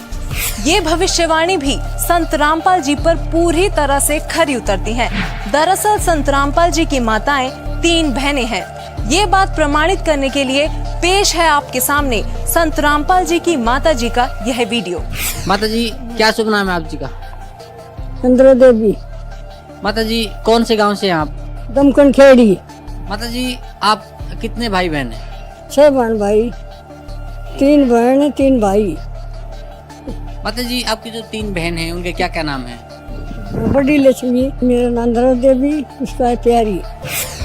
ये भविष्यवाणी भी संत रामपाल जी पर पूरी तरह से खरी उतरती है। दरअसल संत रामपाल जी की माताएं 3 बहनें हैं। ये बात प्रमाणित करने के लिए पेश है आपके सामने संत रामपाल जी की माता जी का यह वीडियो। माता जी, क्या शुभ नाम है आप जी का? चंद्र देवी, माता जी, कौन से गांव से हैं आप? दमकन खेड़ी। माता जी, आप कितने भाई बहन हैं? 6 बहन भाई, 3 बहन 3 भाई। माता जी, आपकी जो 3 बहन हैं उनके क्या क्या नाम हैं? बड़ी लक्ष्मी, मेरा नाम चंद्र देवी, उसका है प्यारी।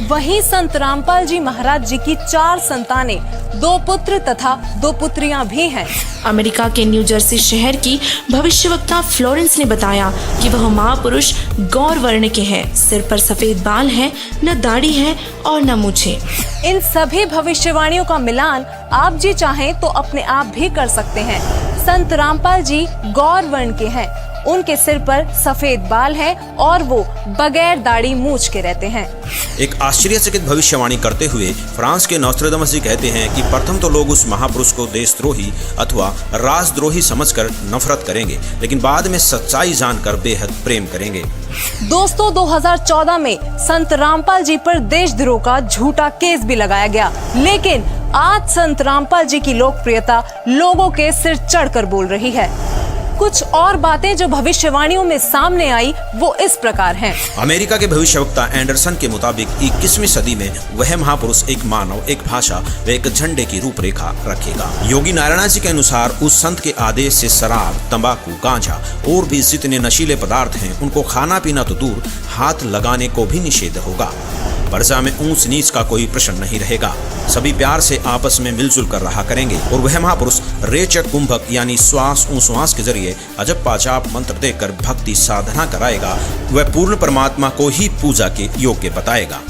वहीं संत रामपाल जी महाराज जी की 4 संतानें, 2 पुत्र तथा 2 पुत्रियां भी हैं। अमेरिका के न्यू जर्सी शहर की भविष्यवक्ता फ्लोरेंस ने बताया कि वह महापुरुष गौर वर्ण के हैं, सिर पर सफेद बाल हैं, न दाढ़ी है और न मूछें। इन सभी भविष्यवाणियों का मिलान आप जी चाहें तो अपने आप भी कर सकते हैं। संत रामपाल जी गौर वर्ण के हैं, उनके सिर पर सफेद बाल हैं और वो बगैर दाढ़ी मूछ के रहते हैं। एक आश्चर्यचकित भविष्यवाणी करते हुए फ्रांस के नॉस्ट्रेडमस जी कहते हैं कि प्रथम तो लोग उस महापुरुष को देशद्रोही अथवा राजद्रोही समझकर नफरत करेंगे, लेकिन बाद में सच्चाई जानकर बेहद प्रेम करेंगे। दोस्तों, 2014 में संत रामपाल जी पर देशद्रोह का झूठा केस भी लगाया गया, लेकिन आज संत रामपाल जी की लोकप्रियता लोगों के सिर चढ़कर बोल रही है। कुछ और बातें जो भविष्यवाणियों में सामने आई वो इस प्रकार हैं। अमेरिका के भविष्यवक्ता एंडरसन के मुताबिक 21वीं सदी में वह महापुरुष एक मानव, एक भाषा व एक झंडे की रूपरेखा रखेगा। योगी नारायण जी के अनुसार उस संत के आदेश से शराब, तंबाकू, गांजा और भी जितने नशीले पदार्थ हैं उनको खाना पीना तो दूर, हाथ लगाने को भी निषेध होगा। प्रजा में ऊंच नीच का कोई प्रश्न नहीं रहेगा, सभी प्यार से आपस में मिलजुल कर रहा करेंगे और वह महापुरुष रेचक कुंभक यानी श्वास उश्वास के जरिए अजप्पा जाप मंत्र देकर भक्ति साधना कराएगा। वह पूर्ण परमात्मा को ही पूजा के योग्य बताएगा।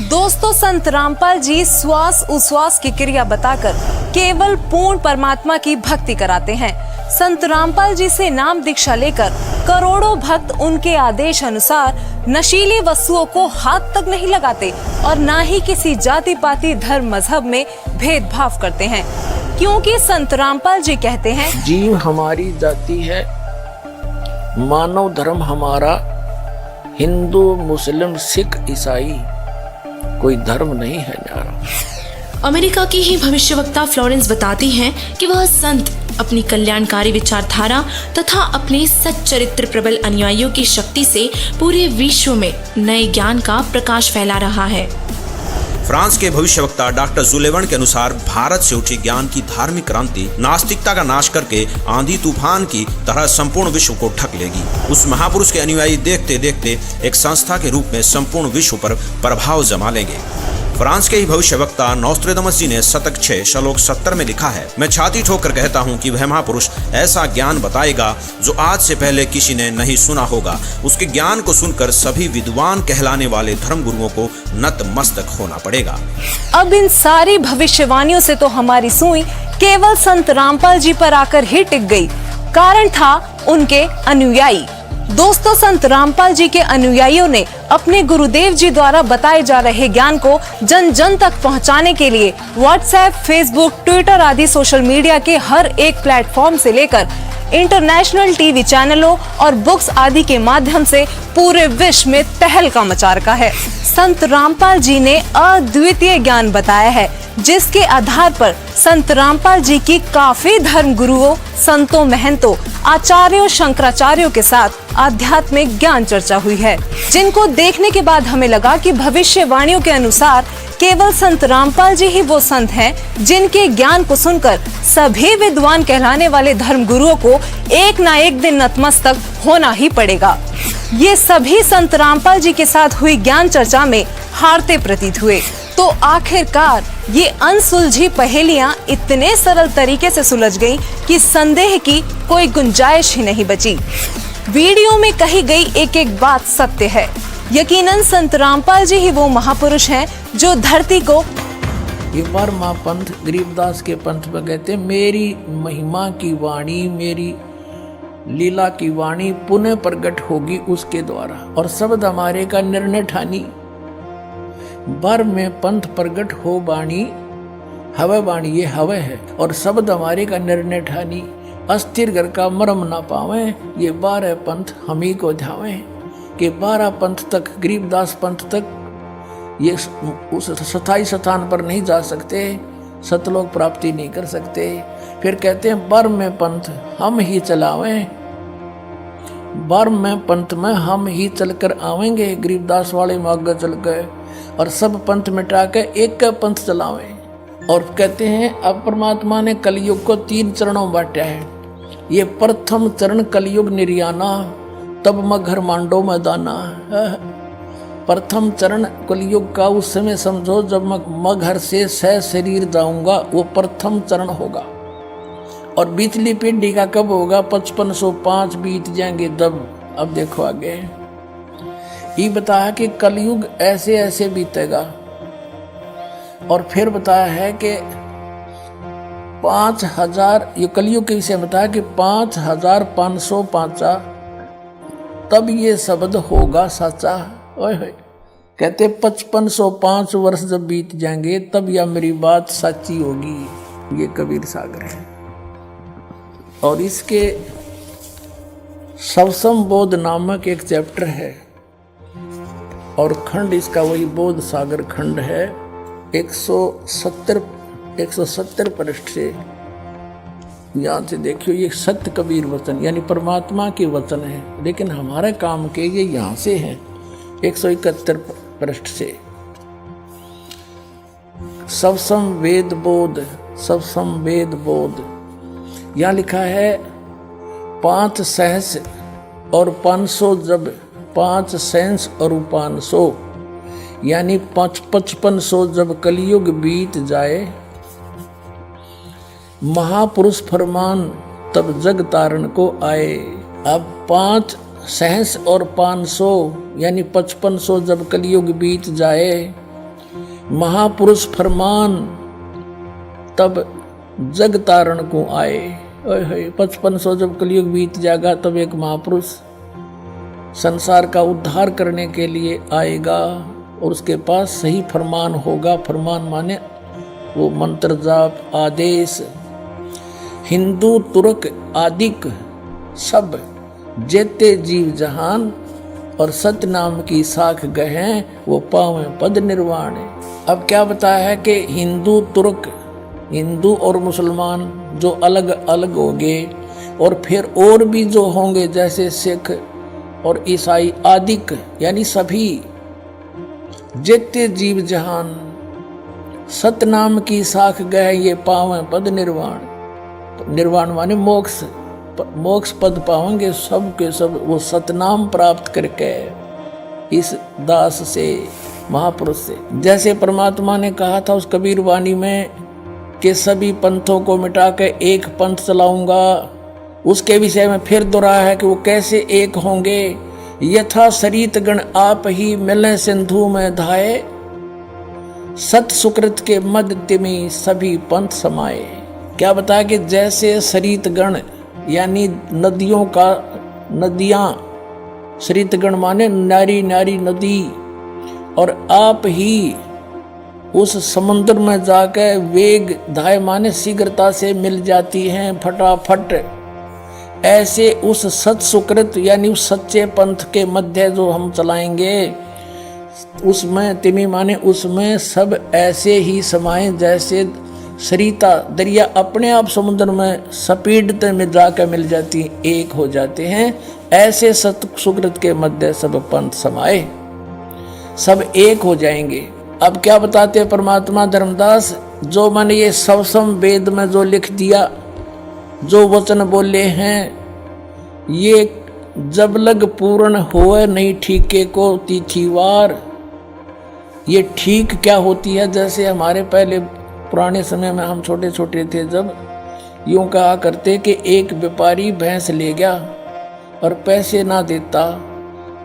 दोस्तों, संत रामपाल जी श्वास उश्वास की क्रिया बताकर केवल पूर्ण परमात्मा की भक्ति कराते हैं। संत रामपाल जी से नाम दीक्षा लेकर करोड़ों भक्त उनके आदेश अनुसार नशीली वस्तुओं को हाथ तक नहीं लगाते और ना ही किसी जाति पाति धर्म मजहब में भेदभाव करते हैं, क्योंकि संत रामपाल जी कहते हैं, जीव हमारी जाति है, मानव धर्म हमारा, हिंदू मुस्लिम सिख ईसाई कोई धर्म नहीं है न्यारा। अमेरिका की ही भविष्यवक्ता फ्लोरेंस बताती हैं कि वह संत अपनी कल्याणकारी विचारधारा तथा अपने सच्चरित्र प्रबल अनुयायियों की शक्ति से पूरे विश्व में नए ज्ञान का प्रकाश फैला रहा है। फ्रांस के भविष्यवक्ता डॉक्टर जुलेवन के अनुसार भारत से उठी ज्ञान की धार्मिक क्रांति नास्तिकता का नाश करके आंधी तूफान की तरह संपूर्ण विश्व को ढक लेगी। उस महापुरुष के अनुयायी देखते देखते एक संस्था के रूप में संपूर्ण विश्व पर प्रभाव जमा लेंगे। फ्रांस के ही भविष्यवक्ता नॉस्ट्रेडमस जी ने शतक 6 श्लोक 70 में लिखा है, मैं छाती ठोकर कहता हूँ कि वह महापुरुष ऐसा ज्ञान बताएगा जो आज से पहले किसी ने नहीं सुना होगा। उसके ज्ञान को सुनकर सभी विद्वान कहलाने वाले धर्मगुरुओं को नतमस्तक होना पड़ेगा। अब इन सारी भविष्यवाणियों से तो हमारी सुई केवल संत रामपाल जी पर आकर ही टिक गई। कारण था उनके अनुयायी। दोस्तों, संत रामपाल जी के अनुयायियों ने अपने गुरुदेव जी द्वारा बताए जा रहे ज्ञान को जन जन तक पहुंचाने के लिए व्हाट्सएप, फेसबुक, ट्विटर आदि सोशल मीडिया के हर एक प्लेटफॉर्म से लेकर इंटरनेशनल टीवी चैनलों और बुक्स आदि के माध्यम से पूरे विश्व में तहलका मचा रखा है। संत रामपाल जी ने अद्वितीय ज्ञान बताया है, जिसके आधार पर संत रामपाल जी की काफी धर्म गुरुओं, संतों, महंतों, आचार्यों, शंकराचार्यों के साथ आध्यात्मिक ज्ञान चर्चा हुई है, जिनको देखने के बाद हमें लगा कि भविष्यवाणियों के अनुसार केवल संत रामपाल जी ही वो संत हैं जिनके ज्ञान को सुनकर सभी विद्वान कहलाने वाले धर्म गुरुओं को एक ना एक दिन नतमस्तक होना ही पड़ेगा। ये सभी संत रामपाल जी के साथ हुई ज्ञान चर्चा में हारते प्रतीत हुए। तो आखिरकार ये अनसुलझी पहेलियां इतने सरल तरीके से सुलझ गईं कि संदेह की कोई गुंजाइश ही नहीं बची। वीडियो में कही गई एक एक बात सत्य है। यकीनन संत रामपाल जी ही वो महापुरुष हैं जो धरती को एक बार माँ पंथ गरीबदास के पंथ में कहते, मेरी महिमा की वाणी, मेरी लीला की वाणी पुनः प्रकट होगी उसके द्वारा, और शब्द हमारे का निर्णय ठानी। बर में पंथ प्रकट हो बाणी, हवे बाणी ये हवे है, और शब्द हमारे का निर्णय ठानी। अस्थिर घर का मरम ना पावे, ये 12 पंथ हम ही को ध्यावे। कि 12 पंथ तक, गरीबदास पंथ तक ये उस स्थायी स्थान पर नहीं जा सकते, सतलोक प्राप्ति नहीं कर सकते। फिर कहते हैं बर में पंथ हम ही चलावें, बर में पंथ में हम ही चलकर आवेंगे। गरीबदास वाले में आगे चल गए और सब पंथ मिटा के एक का पंथ चलावें। और कहते हैं अब परमात्मा ने कलयुग को 3 चरणों में बांटा है। ये प्रथम चरण कलयुग निर्याना, तब मगर मांडो मैदाना। प्रथम चरण कलयुग का उस समय समझो जब मैं घर से सह शरीर जाऊंगा, वो प्रथम चरण होगा। और बीतली पीढ़ी का कब होगा? 5505 बीत जाएंगे तब। अब देखो आगे ये बताया कि कलयुग ऐसे ऐसे बीतेगा। और फिर बताया है कि 5000, ये कलयुग के विषय बताया कि 5505 तब ये शब्द होगा साचा। ओए होए, कहते 5505 वर्ष जब बीत जाएंगे तब यह मेरी बात सच्ची होगी। ये कबीर सागर है। और इसके सवसम बोध नामक एक चैप्टर है और खंड इसका वही बोध सागर खंड है। 170 पृष्ठ से यहाँ से देखियो, ये सत्य कबीर वचन यानी परमात्मा के वचन है, लेकिन हमारे काम के ये यहाँ से हैं। 171 पृष्ठ से सवसम वेद बोध, सवसम वेद बोध यहाँ लिखा है 5 सहस और 500 जब 5 सहस और 500 यानी 5500 जब कलयुग बीत जाए, महापुरुष फरमान तब जग तारण को आए। अब 5 सहस और 500 यानी 5500 जब कलयुग बीत जाए, महापुरुष फरमान तब जग तारण को आए। 5500 जब कलयुग बीत जाएगा तब एक महापुरुष संसार का उद्धार करने के लिए आएगा और उसके पास सही फरमान होगा। फरमान माने वो मंत्र जाप आदेश। हिंदू तुर्क आदिक सब जेते जीव जहान और सत्य नाम की साख गहें, वो पावे पद निर्वाण। अब क्या बताया है कि हिंदू तुर्क, हिंदू और मुसलमान जो अलग अलग होंगे और फिर और भी जो होंगे जैसे सिख और ईसाई आदिक यानी सभी जेते जीव जहान सतनाम की साख गए, ये पावे पद निर्वाण। निर्वाण माने मोक्ष, मोक्ष पद पाएंगे सब के सब वो सतनाम प्राप्त करके इस दास से महापुरुष से। जैसे परमात्मा ने कहा था उस कबीर वाणी में कि सभी पंथों को मिटा के एक पंथ चलाऊंगा, उसके विषय में फिर दोहराया है कि वो कैसे एक होंगे। यथा सरित गण आप ही मिले सिंधु में धाये, सत सुकृत के मध्य में सभी पंथ समाये। क्या बताया कि जैसे सरित गण यानी नदियों का, नदियां, सरित गण माने नारी नारी नदी, और आप ही उस समुद्र में जाकर वेग धाय माने शीघ्रता से मिल जाती हैं फटाफट। ऐसे उस सत सुकृत यानी उस सच्चे पंथ के मध्य जो हम चलाएंगे उसमें तिमी माने उसमें सब ऐसे ही समाये जैसे सरिता दरिया अपने आप समुद्र में स्पीड में जाकर मिल जाती, एक हो जाते हैं। ऐसे सत सुकृत के मध्य सब पंथ समाये, सब एक हो जाएंगे। अब क्या बताते हैं परमात्मा धर्मदास, जो मैंने ये सवसम वेद में जो लिख दिया, जो वचन बोले हैं, ये जब लग पूर्ण होए नहीं ठीके को तिथिवार। ये ठीक क्या होती है? जैसे हमारे पहले पुराने समय में हम छोटे छोटे थे जब यूं कहा करते कि एक व्यापारी भैंस ले गया और पैसे ना देता,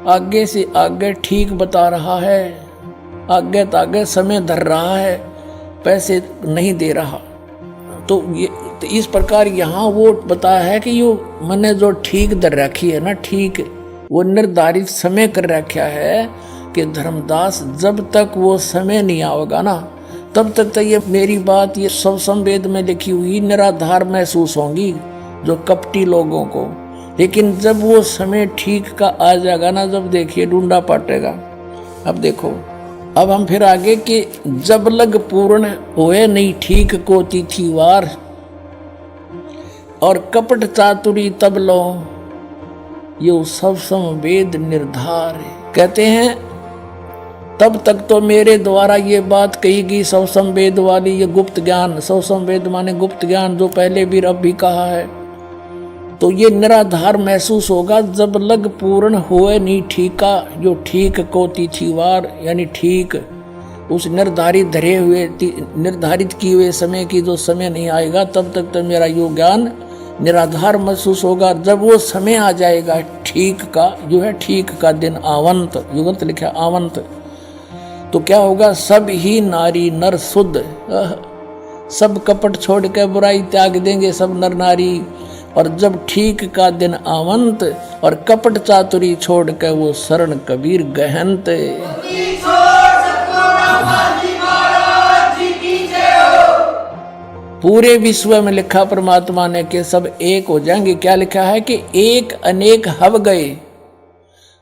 आगे से आगे ठीक बता रहा है, आगे तागे समय धर रहा है, पैसे नहीं दे रहा। तो इस प्रकार यहाँ वो बताया है कि यो मैंने जो ठीक दर रखी है ना, ठीक वो निर्धारित समय कर रखा है कि धर्मदास जब तक वो समय नहीं आएगा ना तब तक तो ये मेरी बात ये सवसम वेद में लिखी हुई निराधार महसूस होंगी जो कपटी लोगों को। लेकिन जब वो समय ठीक का आ जाएगा ना, जब देखिए ढूंढा पाटेगा। अब देखो अब हम फिर आगे कि जब लग पूर्ण होए नहीं ठीक को तिथिवार, और कपट चातुरी तब लो यो सब समवेद निर्धार। कहते हैं तब तक तो मेरे द्वारा ये बात कही गई सब संवेद वाली, ये गुप्त ज्ञान, सब संवेद माने गुप्त ज्ञान जो पहले भी अब भी कहा है, तो ये निराधार महसूस होगा जब लग पूर्ण होए नहीं ठीका, जो ठीक को तिथिवार यानी ठीक उस निर्धारित धरे हुए निर्धारित किए हुए समय की जो समय नहीं आएगा, तब तक तो मेरा यो ज्ञान निराधार महसूस होगा। जब वो समय आ जाएगा ठीक का, जो है ठीक का दिन आवंत, युगंत लिखा आवंत, तो क्या होगा, सब ही नारी नर शुद्ध, सब कपट छोड़ के बुराई त्याग देंगे सब नर नारी। और जब ठीक का दिन आवंत और कपट चातुरी छोड़ के वो शरण कबीर गहंत। पूरे विश्व में लिखा परमात्मा ने कि सब एक हो जाएंगे। क्या लिखा है कि एक अनेक हव गए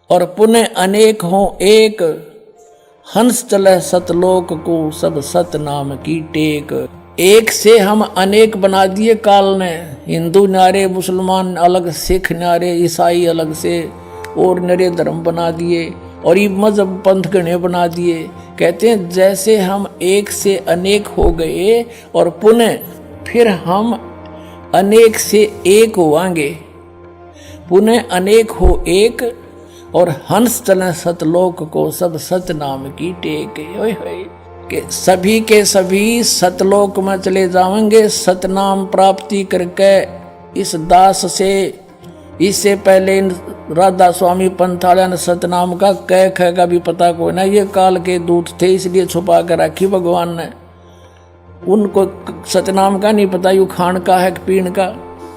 और पुनः अनेक हो एक, हंस चले सतलोक को सब सत नाम की टेक। एक से हम अनेक बना दिए काल ने, हिंदू न्यारे, मुसलमान अलग, सिख न्यारे, ईसाई अलग से और नरे धर्म बना दिए और ये मजहब पंथ गणे बना दिए। कहते हैं जैसे हम एक से अनेक हो गए और पुनः फिर हम अनेक से एक होवांगे, पुनः अनेक हो एक और हंस चले सतलोक को सब सत नाम की टेक। ओए होए के सभी सतलोक में चले जाएंगे सतनाम प्राप्ति करके। इस दास से इससे पहले राधा स्वामी पंथालय ने सतनाम का कह ख का भी पता कोई ना, ये काल के दूत थे इसलिए छुपा कर रखी भगवान ने, उनको सतनाम का नहीं पता यू खान का है पीण का।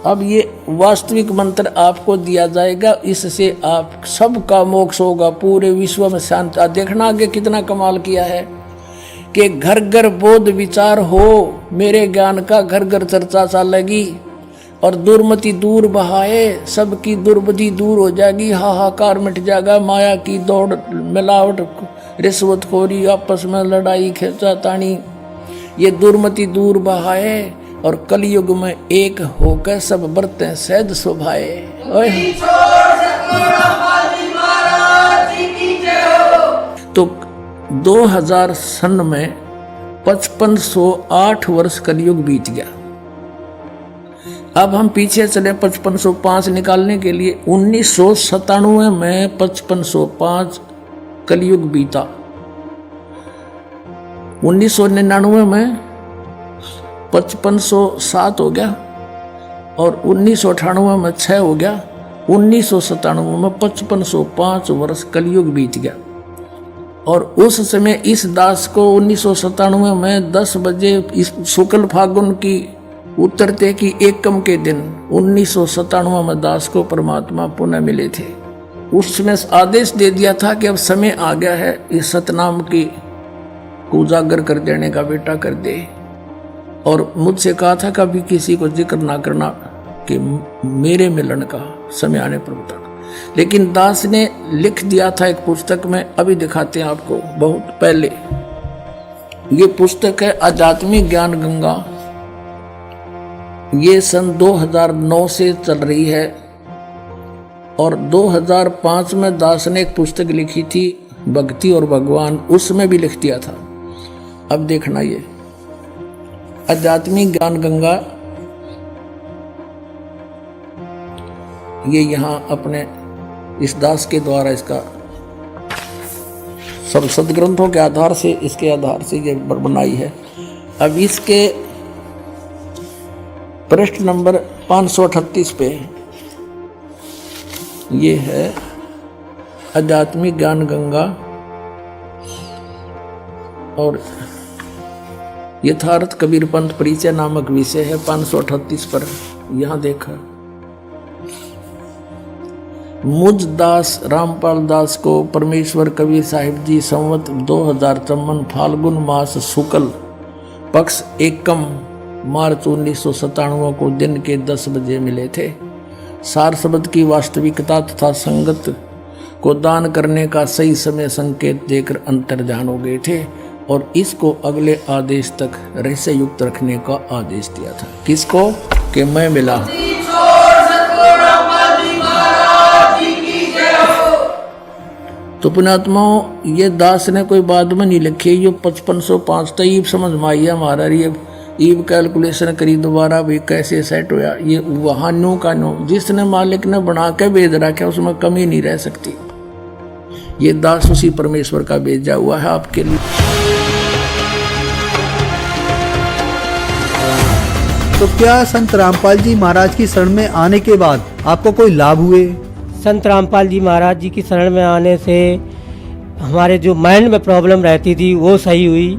अब ये वास्तविक मंत्र आपको दिया जाएगा, इससे आप सबका मोक्ष होगा, पूरे विश्व में शांति। देखना आगे कितना कमाल किया है कि घर घर बोध विचार हो, मेरे ज्ञान का घर घर चर्चा चलेगी और दुर्मति दूर बहाए, सबकी दुर्बुद्धि दूर हो जाएगी, हाहाकार मिट जाएगा, माया की दौड़ मिलावट रिश्वतखोरी आपस में लड़ाई खींचातानी ये दुर्मति दूर बहाए और कलयुग में एक होकर सब बरतें सहज शोभाए। तो 2000 सन में 5508 वर्ष कलयुग बीत गया। अब हम पीछे चले 5505 निकालने के लिए। 1997 में 5505 कलयुग बीता, 1999 में 5507 हो गया और 1998 में 6 हो गया, 1997 में 5505 वर्ष कलयुग बीत गया। और उस समय इस दास को 1997 में 10 बजे इस शुक्ल फागुन की उत्तरते की एकम के दिन 1997 में दास को परमात्मा पुनः मिले थे। उसमें आदेश दे दिया था कि अब समय आ गया है इस सतनाम की को उजागर कर देने का, बेटा कर दे। और मुझसे कहा था कभी किसी को जिक्र ना करना कि मेरे मिलन का समय आने पर बता। लेकिन दास ने लिख दिया था एक पुस्तक में, अभी दिखाते हैं आपको, बहुत पहले। ये पुस्तक है आध्यात्मिक ज्ञान गंगा, ये सन 2009 से चल रही है। और 2005 में दास ने एक पुस्तक लिखी थी भक्ति और भगवान, उसमें भी लिख दिया था। अब देखना ये आध्यात्मिक ज्ञान गंगा, ये यहाँ अपने इस दास के द्वारा इसका सब सदग्रंथों के आधार से, इसके आधार से ये बनाई है। अब इसके पृष्ठ नंबर 538 पे ये है आध्यात्मिक ज्ञान गंगा और यथार्थ कबीर पंथ परिचय नामक विषय है। 538 पर यहां देखा, मुझ दास रामपाल दास को परमेश्वर कबीर साहिब जी संवत 2053 फाल्गुन मास शुक्ल पक्ष एकम मार्च 1997 को दिन के 10 बजे मिले थे। सार शब्द की वास्तविकता तथा संगत को दान करने का सही समय संकेत देकर अंतर्धान हो गए थे और इसको अगले आदेश तक रहस्य युक्त रखने का आदेश दिया था। किसको? कि मैं मिला हूं। तो पुण्यात्माओं, ये दास ने कोई बाद में नहीं लिखी, ये 5505 तो ईब समझ में आई हमारा। ये ईब कैलकुलेशन करी दोबारा भी कैसे सेट होया। ये वहां नो का नो, जिसने मालिक ने बना के भेज रखा उसमें कमी नहीं रह सकती। ये दास उसी परमेश्वर का भेजा हुआ है आपके लिए। तो क्या संत रामपाल जी महाराज की शरण में आने के बाद आपको कोई लाभ हुए? संत रामपाल जी महाराज जी की शरण में आने से हमारे जो माइंड में प्रॉब्लम रहती थी वो सही हुई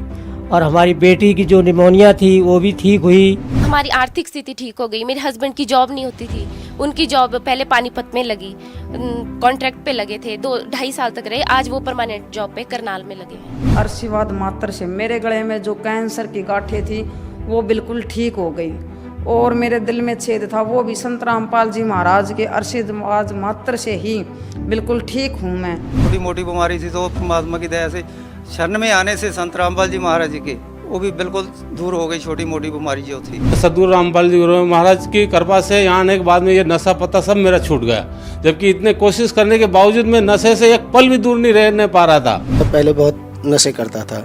और हमारी बेटी की जो निमोनिया थी वो भी ठीक हुई। हमारी आर्थिक स्थिति ठीक हो गई। मेरे हस्बैंड की जॉब नहीं होती थी, उनकी जॉब पहले पानीपत में लगी, कॉन्ट्रैक्ट पे लगे थे, 2-2.5 साल तक रहे। आज वो परमानेंट जॉब पे करनाल में लगे हैं। आशीर्वाद मात्र से मेरे गले में जो कैंसर की गांठें थी वो बिल्कुल ठीक हो गई और मेरे दिल में छेद था वो भी संत रामपाल जी महाराज के आशीर्वाद मात्र से ही बिल्कुल ठीक हूँ मैं। छोटी मोटी बीमारी थी तो परमात्मा की दया से शरण में आने से संत रामपाल जी महाराज जी के वो भी बिल्कुल दूर हो गई, छोटी मोटी बीमारी जो थी। सदगुरु रामपाल जी महाराज की कृपा से यहाँ आने के बाद में ये नशा पता सब मेरा छूट गया, जबकि इतने कोशिश करने के बावजूद मैं नशे से एक पल भी दूर नहीं रहने पा रहा था। तो पहले बहुत नशे करता था,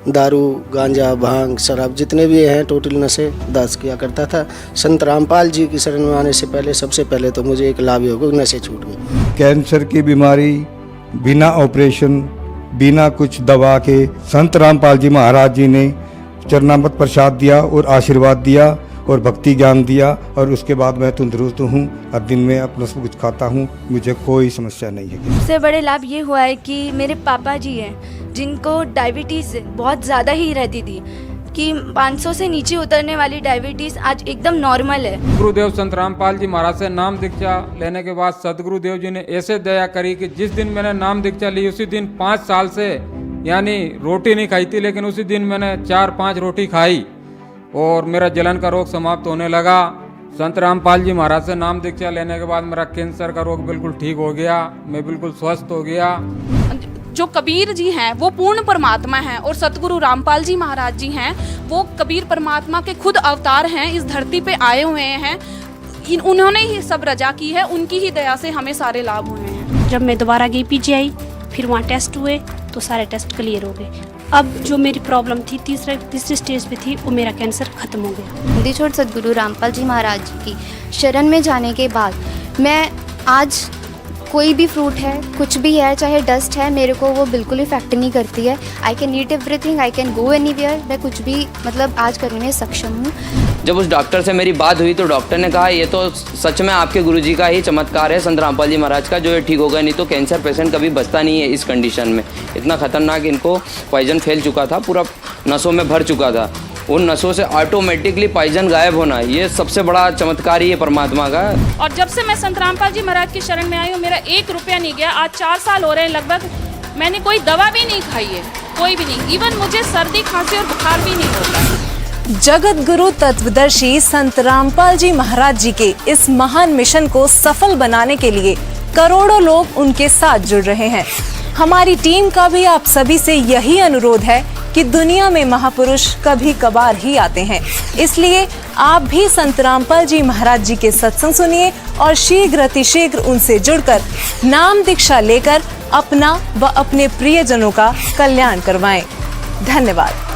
दारू, गांजा, भांग, शराब जितने भी हैं टोटल नशे दास किया करता था। संत रामपाल जी की शरण में आने से पहले सबसे पहले तो मुझे एक लाभ हो गया, नशे छूट गए। कैंसर की बीमारी बिना ऑपरेशन, बिना कुछ दवा के संत रामपाल जी महाराज जी ने चरणामृत प्रसाद दिया और आशीर्वाद दिया और भक्ति ज्ञान दिया और उसके बाद मैं तंदुरुस्त हूँ और दिन में अपना सब कुछ खाता हूँ, मुझे कोई समस्या नहीं है। सबसे बड़े लाभ ये हुआ है कि मेरे पापा जी हैं जिनको डायबिटीज़ बहुत ज़्यादा ही रहती थी कि 500 से नीचे उतरने वाली डायबिटीज़ आज एकदम नॉर्मल है। गुरुदेव संत रामपाल जी महाराज से नाम दीक्षा लेने के बाद सदगुरुदेव जी ने ऐसे दया करी कि जिस दिन मैंने नाम दीक्षा ली उसी दिन 5 साल से यानी रोटी नहीं खाई थी, लेकिन उसी दिन मैंने 4-5 रोटी खाई और मेरा जलन का रोग समाप्त होने लगा। संत रामपाल जी महाराज से नाम दीक्षा लेने के बाद मेरा कैंसर का रोग बिल्कुल ठीक हो गया, मैं बिल्कुल स्वस्थ हो गया। जो कबीर जी हैं वो पूर्ण परमात्मा हैं और सतगुरु रामपाल जी महाराज जी हैं वो कबीर परमात्मा के खुद अवतार हैं, इस धरती पे आए हुए हैं। उन्होंने ही सब रजा की है, उनकी ही दया से हमें सारे लाभ हुए हैं। जब मैं दोबारा गई पीजीआई, फिर वहाँ टेस्ट हुए तो सारे टेस्ट क्लियर हो गए। अब जो मेरी प्रॉब्लम थी तीसरे स्टेज पे थी, वो मेरा कैंसर खत्म हो गया। हिंदी छोड़ सदगुरु रामपाल जी महाराज जी की शरण में जाने के बाद मैं आज कोई भी फ्रूट है, कुछ भी है, चाहे डस्ट है, मेरे को वो बिल्कुल इफेक्ट नहीं करती है। I can eat everything, I can go anywhere, मैं कुछ भी मतलब आज करने में सक्षम हूँ। जब उस डॉक्टर से मेरी बात हुई तो डॉक्टर ने कहा ये तो सच में आपके गुरुजी का ही चमत्कार है, संत रामपाल जी महाराज का, जो ये ठीक हो गया, नहीं तो कैंसर पेशेंट कभी बचता नहीं है इस कंडीशन में। इतना खतरनाक इनको पॉइजन फैल चुका था, पूरा नसों में भर चुका था। उन नसों से ऑटोमेटिकली पॉइजन गायब होना, ये सबसे बड़ा चमत्कार ही है परमात्मा का। और जब से मैं संत रामपाल जी महाराज की शरण में आई हूँ, मेरा 1 रुपया नहीं गया। आज 4 साल हो रहे हैं लगभग, मैंने कोई दवा भी नहीं खाई है, कोई भी नहीं। इवन मुझे सर्दी, खांसी और बुखार भी नहीं होता। जगत गुरु तत्वदर्शी संत रामपाल जी महाराज जी के इस महान मिशन को सफल बनाने के लिए करोड़ों लोग उनके साथ जुड़ रहे हैं। हमारी टीम का भी आप सभी से यही अनुरोध है कि दुनिया में महापुरुष कभी कभार ही आते हैं, इसलिए आप भी संत रामपाल जी महाराज जी के सत्संग सुनिए और शीघ्र अतिशीघ्र उनसे जुड़कर नाम दीक्षा लेकर अपना व अपने प्रियजनों का कल्याण करवाएं। धन्यवाद।